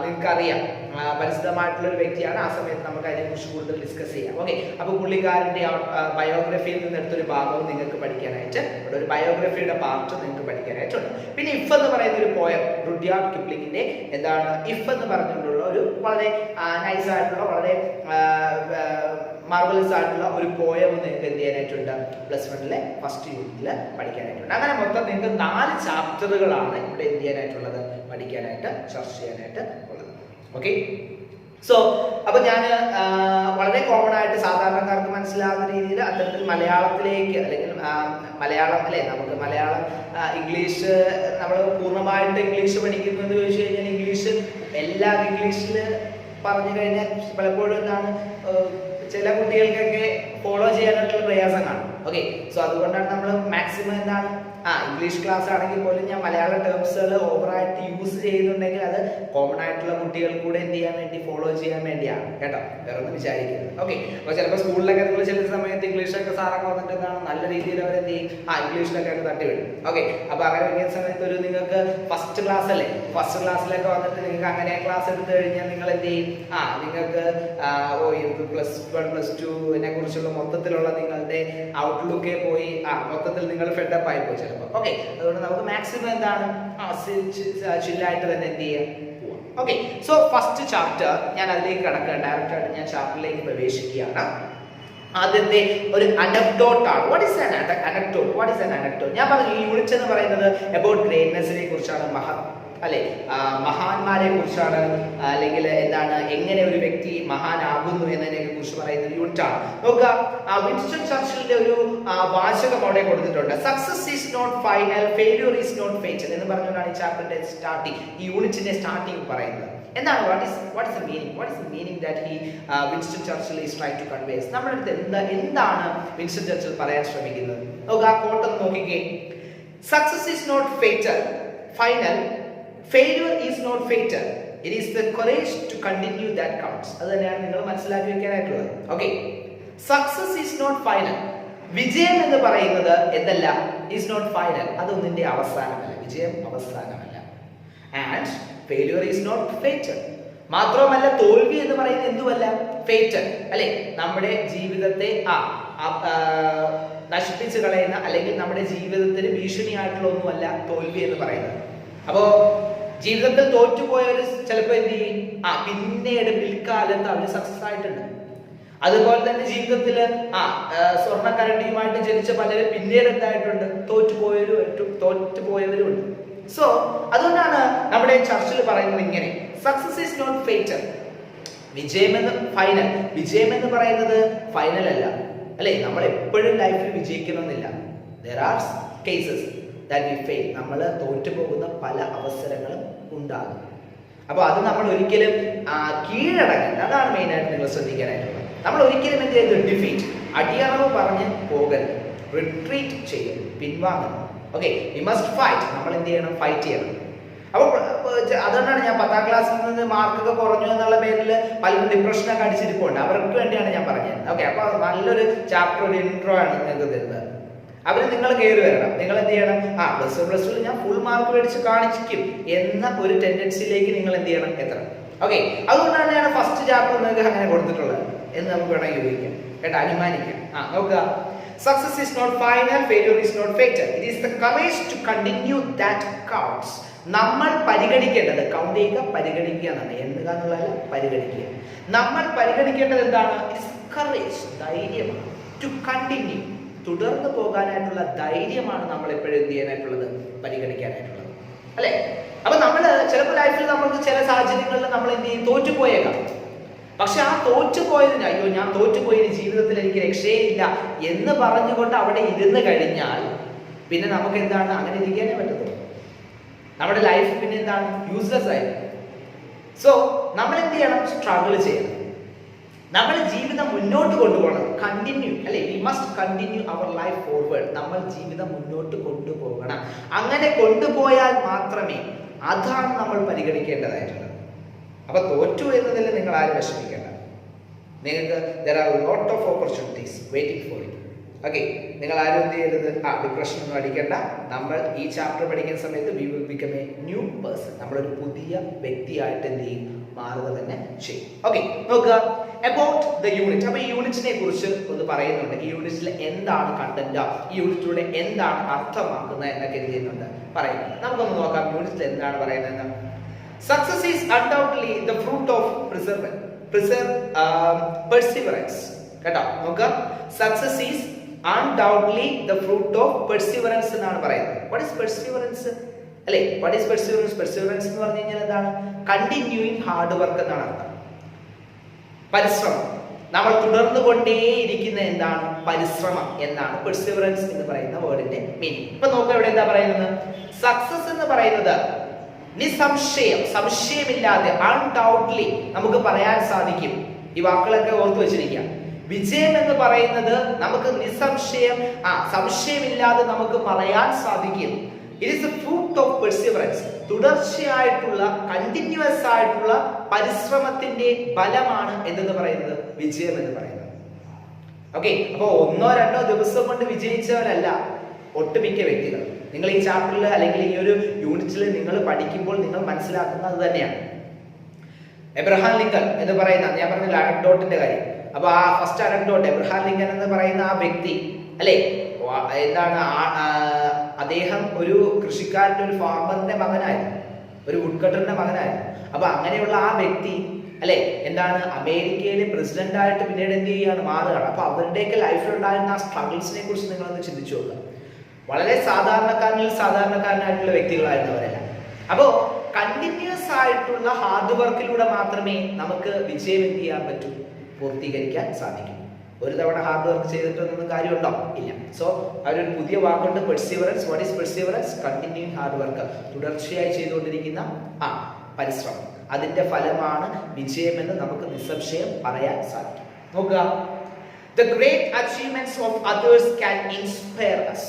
നിങ്ങൾക്കറിയാം, പരിചിതമായിട്ടുള്ള ഒരു വ്യക്തിയാണ്. ആ സമയത്ത് നമുക്ക് അതിനെക്കുറിച്ച് കൂടുതൽ ഡിസ്കസ് ചെയ്യാം. ഓക്കെ, അപ്പൊ പുള്ളിക്കാരന്റെ ബയോഗ്രഫിയിൽ നിന്ന് എടുത്തൊരു ഭാഗവും നിങ്ങൾക്ക് പഠിക്കാനായിട്ട്, ഒരു ബയോഗ്രഫിയുടെ പാർട്ട് നിങ്ങൾക്ക് പഠിക്കാനായിട്ടുണ്ട്. പിന്നെ ഇഫ് എന്ന് പറയുന്ന ഒരു പോയം, റുഡ്യാർഡ് കിപ്ലിങ്ങിന്റെ ഇഫ് എന്ന് പറഞ്ഞുകൊണ്ടുള്ള ഒരു വളരെ നൈസ് ആയിട്ടുള്ള, വളരെ മാർവലസ് ആയിട്ടുള്ള ഒരു പോയം നിങ്ങൾക്ക് എന്ത് ചെയ്യാനായിട്ടുണ്ട്, +1 ഫസ്റ്റ് യൂണിറ്റിൽ പഠിക്കാനായിട്ടുണ്ട്. അങ്ങനെ മൊത്തം നിങ്ങൾക്ക് 4 ചാപ്റ്ററുകളാണ് ഇവിടെ എന്ത് ചെയ്യാനായിട്ടുള്ളത്, പഠിക്കാനായിട്ട്, ചർച്ച ചെയ്യാനായിട്ട് ഉള്ളത്. ഓക്കെ, സോ അപ്പൊ ഞാൻ വളരെ കോമൺ ആയിട്ട് സാധാരണക്കാർക്ക് മനസ്സിലാവുന്ന രീതിയിൽ അത്തരത്തിൽ മലയാളത്തിലേക്ക്, അല്ലെങ്കിൽ മലയാളം, അല്ലെ, നമുക്ക് മലയാളം ഇംഗ്ലീഷ് നമ്മൾ പൂർണ്ണമായിട്ട് ഇംഗ്ലീഷ് പഠിക്കുന്നു എന്ന് ചോദിച്ചു കഴിഞ്ഞാൽ, എല്ലാം ഇംഗ്ലീഷിൽ പറഞ്ഞു കഴിഞ്ഞാൽ പലപ്പോഴും ചില കുട്ടികൾക്കൊക്കെ ഫോളോ ചെയ്യാനായിട്ടുള്ള പ്രയാസം കാണും. ഓക്കെ, സോ അതുകൊണ്ടാണ് നമ്മൾ മാക്സിമം ഇംഗ്ലീഷ് ക്ലാസ് ആണെങ്കിൽ പോലും ഞാൻ മലയാള ടേംസുകൾ ഓവറായിട്ട് യൂസ് ചെയ്യുന്നുണ്ടെങ്കിൽ അത് കോമൺ ആയിട്ടുള്ള കുട്ടികൾ കൂടെ എന്ത് ചെയ്യാൻ വേണ്ടി, ഫോളോ ചെയ്യാൻ വേണ്ടിയാണ് കേട്ടോ, വേറെ ഒന്നും വിചാരിക്കുന്നത്. ഓക്കെ, അപ്പോൾ ചിലപ്പോൾ സ്കൂളിലൊക്കെ നിങ്ങൾ ചില സമയത്ത് ഇംഗ്ലീഷൊക്കെ സാറൊക്കെ വന്നിട്ട് നല്ല രീതിയിൽ അവരെന്ത് ചെയ്യും, ഇംഗ്ലീഷിലൊക്കെ തട്ടി വിടും. ഓക്കെ, അപ്പോൾ അങ്ങനെ വരുന്ന സമയത്ത് ഒരു നിങ്ങൾക്ക് ഫസ്റ്റ് ക്ലാസ്സിലൊക്കെ വന്നിട്ട് നിങ്ങൾക്ക് അങ്ങനെ ക്ലാസ് എടുത്തു കഴിഞ്ഞാൽ നിങ്ങൾ എന്ത് ചെയ്യും, നിങ്ങൾക്ക് +1 +2 കുറിച്ചുള്ള മൊത്തത്തിലുള്ള നിങ്ങളുടെ ഔട്ട്ലുക്കേ പോയി, മൊത്തത്തിൽ നിങ്ങൾ ഫെഡപ്പ് ആയി പോയി ചിലപ്പോൾ. ഓക്കെ, അതുകൊണ്ട് നമുക്ക് മാക്സിമം ചില്ലായിട്ട് തന്നെ എന്ത് ചെയ്യാം, പോവാം. ഓക്കെ, സോ ഫസ്റ്റ് ചാപ്റ്റർ ഞാൻ അതിലേക്ക് കടക്കുക, ഡയറക്റ്റ് ആയിട്ട് ഞാൻ ചാപ്റ്ററിലേക്ക് പ്രവേശിക്കുകയാണ്. ആദ്യത്തെ ഒരു അനക്ഡോട്ട് ആണ്. What is an anecdote? ഞാൻ പറഞ്ഞു ഈ യൂണിറ്റ് എന്ന് പറയുന്നത് അബൌട്ട് ഗ്രേറ്റ്നെസ്സിനെ കുറിച്ചാണ്, അല്ലെ, മഹാന്മാരെ കുറിച്ചാണ്, അല്ലെങ്കിൽ എങ്ങനെ ഒരു വ്യക്തി മഹാനാകുന്നു എന്നതിനെ കുറിച്ച് പറയുന്ന ഒരു യൂണിറ്റ് ആണ്. നോക്കുക, വിൻസ്റ്റൺ ചർച്ചിലിന്റെ ഒരു വാചകം അവിടെ കൊടുത്തിട്ടുണ്ട്. Success is not final, failure is not fatal എന്ന് പറഞ്ഞുകൊണ്ടാണ് ഈ ചാപ്റ്ററിന്റെ സ്റ്റാർട്ടിങ്, ഈ യൂണിറ്റിന്റെ സ്റ്റാർട്ടിങ് പറയുന്നത്. എന്താണ് what is the meaning that Winston Churchill is trying to convey? നമ്മുടെ അടുത്ത് എന്താണ് വിൻസ്റ്റൺ ചർച്ചിൽ പറയാൻ ശ്രമിക്കുന്നത്? നോക്കുക, ആ കോട്ട് ഒന്ന് നോക്കിക്കേ. Success is not final, failure is not fatal, it is the courage to continue that counts. അത് തന്നെയാണ് നിങ്ങൾ മനസ്സിലാക്കി വെക്കാനായിട്ടുള്ളത്. Okay, success is not final, വിജയം എന്ന് പറയുന്നത് എന്തല്ല, ഈസ് നോട്ട് ഫൈനൽ, അതൊന്നിന്റെ അവസാനമല്ല, വിജയം അവസാനമല്ല. And failure is not fatal, മാത്രവുമല്ല തോൽവി എന്ന് പറയുന്നത് എന്തുമല്ല, ഫേറ്റൽ അല്ലെ, നമ്മുടെ ജീവിതത്തെ നശിപ്പിച്ചു കളയുന്ന അല്ലെങ്കിൽ നമ്മുടെ ജീവിതത്തിന് ഭീഷണിയായിട്ടുള്ള ഒന്നുമല്ല തോൽവി എന്ന് പറയുന്നത്. അപ്പോ ജീവിതത്തിൽ തോറ്റുപോയവർ ചിലപ്പോൾ എന്ത് ചെയ്യും, പിന്നീട് പിൽക്കാലത്ത് അവർ സക്സസ് ആയിട്ടുണ്ട്. അതുപോലെ തന്നെ ജീവിതത്തിൽ സ്വർണ്ണക്കരണ്ടിയുമായിട്ട് ജനിച്ച പലരും പിന്നീട് എന്തായിട്ടുണ്ട്, തോറ്റുപോയവരും ഉണ്ട്. സോ അതുകൊണ്ടാണ് നമ്മുടെ ചർച്ചിൽ പറയുന്നത് ഇങ്ങനെ, സക്സസ് ഈസ് നോട്ട് ഫേറ്റൽ. വിജയം എന്ന് പറയുന്നത് ഫൈനൽ അല്ല അല്ലെ. നമ്മൾ എപ്പോഴും ലൈഫിൽ വിജയിക്കണമെന്നില്ല. there are cases that we fail. നമ്മൾ തോറ്റുപോകുന്ന പല അവസരങ്ങളും ഉണ്ടാകും. അപ്പൊ അത് നമ്മൾ ഒരിക്കലും കീഴടങ്ങില്ല. അതാണ് മെയിൻ ആയിട്ട് നിങ്ങൾ ശ്രദ്ധിക്കാനായിട്ടുള്ളത്. നമ്മൾ ഒരിക്കലും എന്ത് ചെയ്ത് ഡിഫീറ്റ്, അടിയറവ് പറഞ്ഞ് പോകരുത്, റിട്രീറ്റ് ചെയ്യരുത്, പിൻവാങ്ങരുത്. Okay, we must fight. നമ്മൾ എന്ത് ചെയ്യണം, ഫൈറ്റ് ചെയ്യണം. അപ്പോൾ അതുകൊണ്ടാണ് ഞാൻ 10ാം ക്ലാസ്സിൽ നിന്ന് മാർക്കൊക്കെ കുറഞ്ഞു എന്നുള്ള പേരിൽ പലരും ഡിപ്രഷനൊക്കെ അടിച്ചിരിപ്പുണ്ട്. അവർക്ക് വേണ്ടിയാണ് ഞാൻ പറഞ്ഞത്. ഓക്കെ, അപ്പൊ നല്ലൊരു ചാപ്റ്റർ, ഒരു ഇൻട്രോ ആണ് നിങ്ങൾക്ക് തരുന്നത്. അവര് നിങ്ങൾ കയറി വരണം. നിങ്ങൾ എന്ത് ചെയ്യണം, പ്ലസ് ടു ഞാൻ ഫുൾ മാർക്ക് മേടിച്ച് കാണിച്ചിരിക്കും എന്ന ഒരു ടെൻഡൻസിയിലേക്ക് നിങ്ങൾ എന്ത് ചെയ്യണം, എത്തണം. ഓക്കെ, അതുകൊണ്ടാണ് ഞാൻ ഫസ്റ്റ് ചാപ്റ്റർ നിങ്ങൾക്ക് അങ്ങനെ കൊടുത്തിട്ടുള്ളത് എന്ന് നമുക്ക് വേണമെങ്കിൽ യോജിക്കാം കേട്ടോ, അനുമാനിക്കാം. നോക്കുക, success is not final, failure is not fatal, it is the courage to continue that counts. നമ്മൾ പരിഗണിക്കേണ്ടത്, കൗണ്ട് ചെയ്യുക, പരിഗണിക്കുക എന്നാണ്, എണ്ണുക എന്നുള്ളതല്ല, പരിഗണിക്കുക. നമ്മൾ പരിഗണിക്കേണ്ടത് എന്താണ്, ഇറ്റ്സ് കറേജ്, ധൈര്യമാണ്. ടു കണ്ടിന്യൂ, തുടർന്ന് പോകാനായിട്ടുള്ള ധൈര്യമാണ് നമ്മൾ എപ്പോഴും എന്ത് ചെയ്യാനായിട്ടുള്ളത്, പരിഗണിക്കാനായിട്ടുള്ളത് അല്ലെ. അപ്പൊ നമ്മൾ ചിലപ്പോൾ ലൈഫിൽ നമുക്ക് ചില സാഹചര്യങ്ങളിൽ നമ്മൾ എന്ത് ചെയ്യും, തോറ്റുപോയേക്കാം. പക്ഷെ ആ തോറ്റുപോയതിന്, അയ്യോ ഞാൻ തോറ്റുപോയതിന് ജീവിതത്തിൽ എനിക്ക് രക്ഷയില്ല എന്ന് പറഞ്ഞുകൊണ്ട് അവിടെ ഇരുന്ന് കഴിഞ്ഞാൽ പിന്നെ നമുക്ക് എന്താണ്, അങ്ങനെ ഇരിക്കാനേ പറ്റത്തുള്ളൂ. നമ്മുടെ ലൈഫ് പിന്നെ എന്താണ്, യൂസ്ലെസ് ആയിരിക്കും. സോ നമ്മൾ എന്ത് ചെയ്യണം, സ്ട്രഗിൾ ചെയ്യണം. നമ്മൾ ജീവിതം മുന്നോട്ട് കൊണ്ടുപോകണം, കണ്ടിന്യൂ അല്ലെ, we must continue our life forward. നമ്മൾ ജീവിതം മുന്നോട്ട് കൊണ്ടുപോകണം. അങ്ങനെ കൊണ്ടുപോയാൽ മാത്രമേ, അതാണ് നമ്മൾ പരിഗണിക്കേണ്ടതായിട്ടുള്ളത്. അപ്പൊ തോറ്റു എന്നതിൽ നിങ്ങൾ ആരും വിഷമിക്കേണ്ട. നിങ്ങൾക്ക് there are a lot of opportunities waiting for you. Okay, നിങ്ങൾ ആരും എന്ത് ചെയ്യരുത്, ഡിപ്രഷൻ ഒന്നും അടിക്കേണ്ട. നമ്മൾ ഈ ചാപ്റ്റർ പഠിക്കുന്ന സമയത്ത് we will become a new person. നമ്മളൊരു പുതിയ വ്യക്തിയായിട്ട് എന്ത് ചെയ്യും, മാറുക തന്നെ ചെയ്യും. ഓക്കെ, നോക്കുക, about the unit. അപ്പൊ ഈ യൂണിറ്റിനെ കുറിച്ച് ഒന്ന് പറയുന്നുണ്ട്. ഈ യൂണിറ്റിൽ എന്താണ് കണ്ടന്റ്, ഈ യൂണിറ്റിലൂടെ എന്താണ് അർത്ഥമാക്കുന്നത് എന്നൊക്കെ എന്ത് ചെയ്യുന്നുണ്ട്, പറയുന്നുണ്ട്. നമുക്കൊന്ന് നോക്കാം യൂണിറ്റിൽ എന്താണ് പറയുന്നത്. Success is undoubtedly the fruit of perseverance. കേട്ടോ, നോക്കുക, success is undoubtedly the fruit of perseverance എന്നാണ് പറയുന്നത്. What is perseverance അല്ലെ? What is perseverance? Perseverance എന്ന് പറഞ്ഞു കഴിഞ്ഞാൽ എന്താണ്, കണ്ടിന്യൂയിങ് ഹാർഡ് വർക്ക് എന്നാണ് അർത്ഥം. പരിശ്രമം, നമ്മൾ തുടർന്നു കൊണ്ടേയിരിക്കുന്ന എന്താണ്, പരിശ്രമം എന്നാണ് പെർസിവറൻസ് എന്ന് പറയുന്ന വേർഡിന്റെ മീനിങ്. ഇപ്പൊ നോക്കുക, ഇവിടെ എന്താ പറയുന്നത്, സക്സസ് എന്ന് പറയുന്നത് നിസ്സംശയം, സംശയമില്ലാതെ, അൺഡൗട്ട്ലി നമുക്ക് പറയാൻ സാധിക്കും. ഈ വാക്കുകളൊക്കെ ഓർത്തു വെച്ചിരിക്കാം. വിജയം എന്ന് പറയുന്നത് നമുക്ക് നിസ്സംശയം, സംശയമില്ലാതെ നമുക്ക് പറയാൻ സാധിക്കും. It is a fruit of perseverance. തുടർച്ചയായിട്ടുള്ള, കണ്ടിന്യൂസ് ആയിട്ടുള്ള പരിശ്രമത്തിന്റെ ഫലമാണ് എന്തെന്ന് പറയുന്നത്, വിജയം എന്ന് പറയുന്നത്. ഓക്കെ, അപ്പൊ 1-2 ദിവസം കൊണ്ട് വിജയിച്ചവരല്ല ഒട്ടുമിക്ക വ്യക്തികൾ. നിങ്ങൾ ഈ ചാപ്റ്ററിൽ അല്ലെങ്കിൽ ഈ ഒരു യൂണിറ്റിൽ നിങ്ങൾ പഠിക്കുമ്പോൾ നിങ്ങൾ മനസ്സിലാക്കുന്നത് അത് തന്നെയാണ്. എബ്രഹാം ലിങ്കൺ എന്ന് പറയുന്ന, ഞാൻ പറഞ്ഞ അനക്ഡോട്ടിന്റെ കാര്യം. അപ്പൊ ആ ഫസ്റ്റ് അനക്ഡോട്ട്, എബ്രഹാം ലിങ്കൺ എന്ന് പറയുന്ന ആ വ്യക്തി അല്ലെ, എന്താണ്, അദ്ദേഹം ഒരു കൃഷിക്കാരന്റെ, ഒരു ഫാർമറിന്റെ മകനായിരുന്നു, ഒരു വുഡ് കട്ടറിന്റെ മകനായിരുന്നു. അപ്പൊ അങ്ങനെയുള്ള ആ വ്യക്തി അല്ലെ, എന്താണ്, അമേരിക്കയിലെ പ്രസിഡന്റ് ആയിട്ട് പിന്നീട് എന്ത് ചെയ്യാണ്, മാറുകയാണ്. അപ്പൊ അവരുടെയൊക്കെ ലൈഫിൽ ഉണ്ടായിരുന്ന ആ സ്ട്രഗിൾസിനെ കുറിച്ച് നിങ്ങളൊന്ന് ചിന്തിച്ചു നോക്കുക. വളരെ സാധാരണക്കാരനായിട്ടുള്ള വ്യക്തികളായിരുന്നു അവരെല്ലാം. അപ്പോ കണ്ടിന്യൂസ് ആയിട്ടുള്ള ഹാർഡ് വർക്കിലൂടെ മാത്രമേ നമുക്ക് വിജയം എന്ത് ചെയ്യാൻ പറ്റൂ, പൂർത്തീകരിക്കാൻ സാധിക്കും. ഒരു തവണ ഹാർഡ് വർക്ക് ചെയ്തിട്ടൊന്നും കാര്യമുണ്ടോ, ഇല്ല. സോ അവരൊരു പുതിയ വാക്കുണ്ട്, perseverance. What is perseverance? Continuing hard work, തുടർച്ചയായി ചെയ്തുകൊണ്ടിരിക്കുന്ന പരിശ്രമം. അതിന്റെ ഫലമാണ് വിജയമെന്ന് നമുക്ക് നിസ്സംശയം പറയാൻ സാധിക്കും. നോക്കുക, the great achievements of others can inspire us.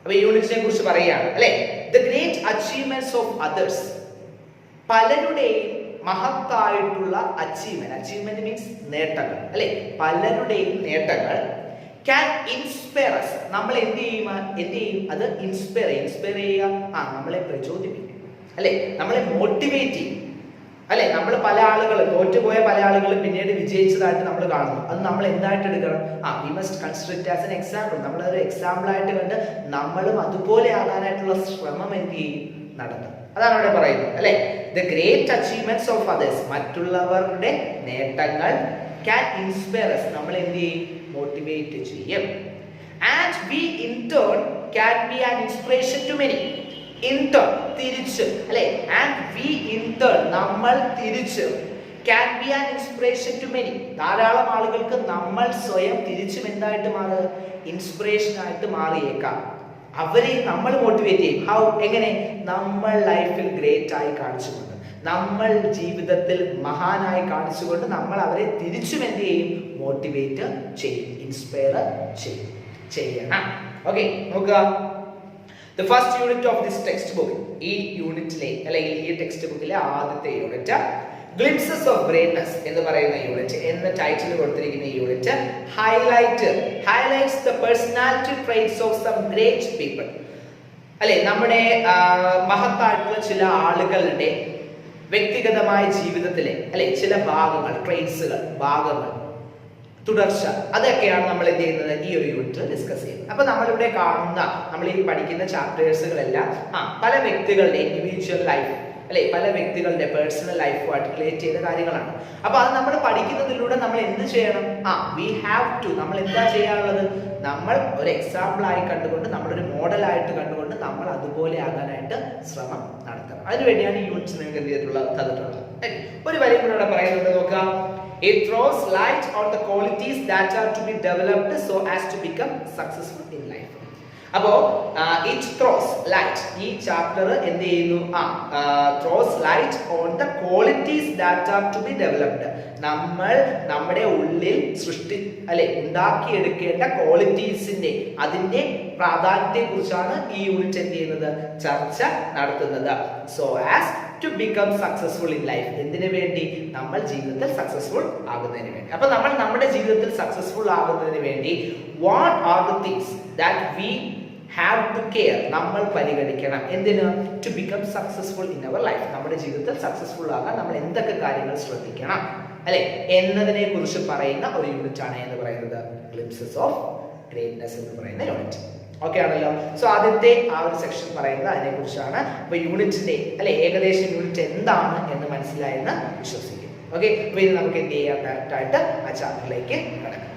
അപ്പൊ ഈ യൂണിറ്റിനെ കുറിച്ച് പറയുകയാണ് അല്ലെ, the great achievements of others, പലരുടെയും മഹത്തായിട്ടുള്ള അച്ചീവ്മെന്റ് മീൻസ് നേട്ടങ്ങൾ അല്ലെ, പലരുടെയും നേട്ടങ്ങൾ can inspire us. നമ്മൾ എന്ത് ചെയ്യും, അത് ഇൻസ്പയർ ചെയ്യുക, നമ്മളെ പ്രചോദിപ്പിക്കും അല്ലെ, നമ്മളെ മോട്ടിവേറ്റ് ചെയ്യും. അല്ലെ? നമ്മൾ പല ആളുകൾ തോറ്റുപോയ പല ആളുകളും പിന്നീട് വിജയിച്ചതായിട്ട് നമ്മൾ കാണുന്നു. അത് നമ്മൾ എന്തായിട്ട് എടുക്കണം? We must consider it as an example. നമ്മളൊരു എക്സാമ്പിൾ ആയിട്ട് കണ്ട് നമ്മളും അതുപോലെ ആകാനായിട്ടുള്ള ശ്രമം എന്ത് ചെയ്യും? നടത്തും. അതാണ് അവിടെ പറയുന്നത് അല്ലെ? The great achievements of others, മറ്റുള്ളവരുടെ നേട്ടങ്ങൾ ക്യാൻ ഇൻസ്പയർ us, നമ്മൾ എന്ത് ചെയ്യും? മോട്ടിവേറ്റ് ചെയ്യും. And we in turn can be an inspiration to many. In turn തിരിച്ച് അല്ലെ? ആൻഡ് വി ഇൻ ടേൺ നമ്മൾ തിരിച്ച് can be an inspiration to many, ധാരാളം ആളുകൾക്ക് നമ്മൾ സ്വയം തിരിച്ചും എന്തായിട്ട് മാറുക? ഇൻസ്പിറേഷൻ ആയിട്ട് മാറിയേക്കാം. അവരെ നമ്മൾ മോട്ടിവേറ്റ് ചെയ്യും. ഹൗ? എങ്ങനെ? നമ്മൾ ലൈഫിൽ ഗ്രേറ്റ് ആയി കാണിച്ചുകൊണ്ട്, നമ്മൾ ജീവിതത്തിൽ മഹാനായി കാണിച്ചുകൊണ്ട് നമ്മൾ അവരെ തിരിച്ചും എന്ത് ചെയ്യും? മോട്ടിവേറ്റ് ചെയ്യും, ഇൻസ്പയർ ചെയ്യണം. ഓക്കെ, നോക്കുക. The first unit of this textbook, ഈ യൂണിറ്റിലെ അല്ലെങ്കിൽ ഈ ടെക്സ്റ്റ് ബുക്കിലെ ആദ്യത്തെ യൂണിറ്റ് ഗ്ലിംസസ് ഓഫ് ഗ്രേറ്റ്നസ് എന്ന് പറയുന്ന യൂണിറ്റ് എന്ന ടൈറ്റിൽ കൊടുത്തിരിക്കുന്ന ഈ unit highlights the personality traits of some great people. അല്ലെ? നമ്മുടെ മഹത്തായിട്ടുള്ള ചില ആളുകളുടെ വ്യക്തിഗതമായ ജീവിതത്തിലെ അല്ലെ ചില ഭാഗങ്ങൾ, ട്രെയ്റ്റ്സുകൾ, ഭാഗങ്ങൾ, തുടർച്ച, അതൊക്കെയാണ് നമ്മൾ എന്ത് ചെയ്യുന്നത്? ഈ ഒരു യൂണിറ്റിൽ ഡിസ്കസ് ചെയ്യുന്നത്. അപ്പൊ നമ്മളിവിടെ കാണുന്ന, നമ്മൾ ഈ പഠിക്കുന്ന ചാപ്റ്റേഴ്സുകളെല്ലാം പല വ്യക്തികളുടെ ഇൻഡിവിജ്വൽ ലൈഫ് അല്ലെ, പല വ്യക്തികളുടെ പേഴ്സണൽ ലൈഫുമായിട്ട് റിലേറ്റ് ചെയ്ത കാര്യങ്ങളാണ്. അപ്പൊ അത് നമ്മൾ പഠിക്കുന്നതിലൂടെ നമ്മൾ എന്ത് ചെയ്യണം? വി ഹാവ് ടു, നമ്മൾ എന്താ ചെയ്യാനുള്ളത്? നമ്മൾ ഒരു എക്സാമ്പിൾ ആയി കണ്ടുകൊണ്ട്, നമ്മളൊരു മോഡലായിട്ട് കണ്ടുകൊണ്ട് നമ്മൾ അതുപോലെ ആകാനായിട്ട് ശ്രമം നടത്തണം. അതിനുവേണ്ടിയാണ് ഈ യൂണിറ്റ് നിങ്ങൾക്ക് എന്ത് തന്നിട്ടുള്ളത്. ഒരു വരി കൂടെ ഇവിടെ പറയുന്നുണ്ട്, നോക്കാം. It throws light on the qualities that are to be developed so as to become successful in life. അപ്പോ it throws light, ഈ ചാപ്റ്റർ എന്ത് ചെയ്യുന്നു? throws light on the qualities that are to be developed. നമ്മൾ നമ്മുടെ ഉള്ളിൽ ഉണ്ടാക്കിയെടുക്കേണ്ട ക്വാളിറ്റീസിന്റെ, അതിന്റെ പ്രാധാന്യത്തെ കുറിച്ചാണ് ഈ യൂണിറ്റ് എന്ത് ചെയ്യുന്നത്? ചർച്ച നടത്തുന്നത്. So as to become successful in life. എന്തിനു വേണ്ടി? നമ്മൾ ജീവിതത്തിൽ സക്സസ്ഫുൾ ആകുന്നതിന് വേണ്ടി. അപ്പൊ നമ്മൾ നമ്മുടെ ജീവിതത്തിൽ സക്സസ്ഫുൾ ആകുന്നതിന് വേണ്ടി what are the things that we have to care, നമ്മൾ പരിഗണിക്കണം. എന്തിന്? To become successful in our life. നമ്മുടെ ജീവിതത്തിൽ സക്സസ്ഫുൾ ആകാൻ നമ്മൾ എന്തൊക്കെ കാര്യങ്ങൾ ശ്രദ്ധിക്കണം അല്ലെ എന്നതിനെ കുറിച്ച് പറയുന്ന ഒരു യൂണിറ്റ് ആണ് എന്ന് പറയുന്നത് ഗ്ലിംസസ് ഓഫ് ഗ്രേറ്റ്നസ് എന്ന് പറയുന്ന യൂണിറ്റ്. ഓക്കെ ആണല്ലോ? സോ ആദ്യത്തെ ഒരു സെക്ഷൻ പറയുന്നത് അതിനെ കുറിച്ചാണ്. അപ്പൊ യൂണിറ്റിന്റെ അല്ലെ ഏകദേശം യൂണിറ്റ് എന്താണ് എന്ന് മനസ്സിലായെന്ന് വിശ്വസിക്കും. ഓക്കെ, അപ്പൊ ഇനി നമുക്ക് എന്ത് ചെയ്യാം? ഡയറക്റ്റ് ആയിട്ട് ആ ചാപ്റ്ററിലേക്ക് കടക്കാം.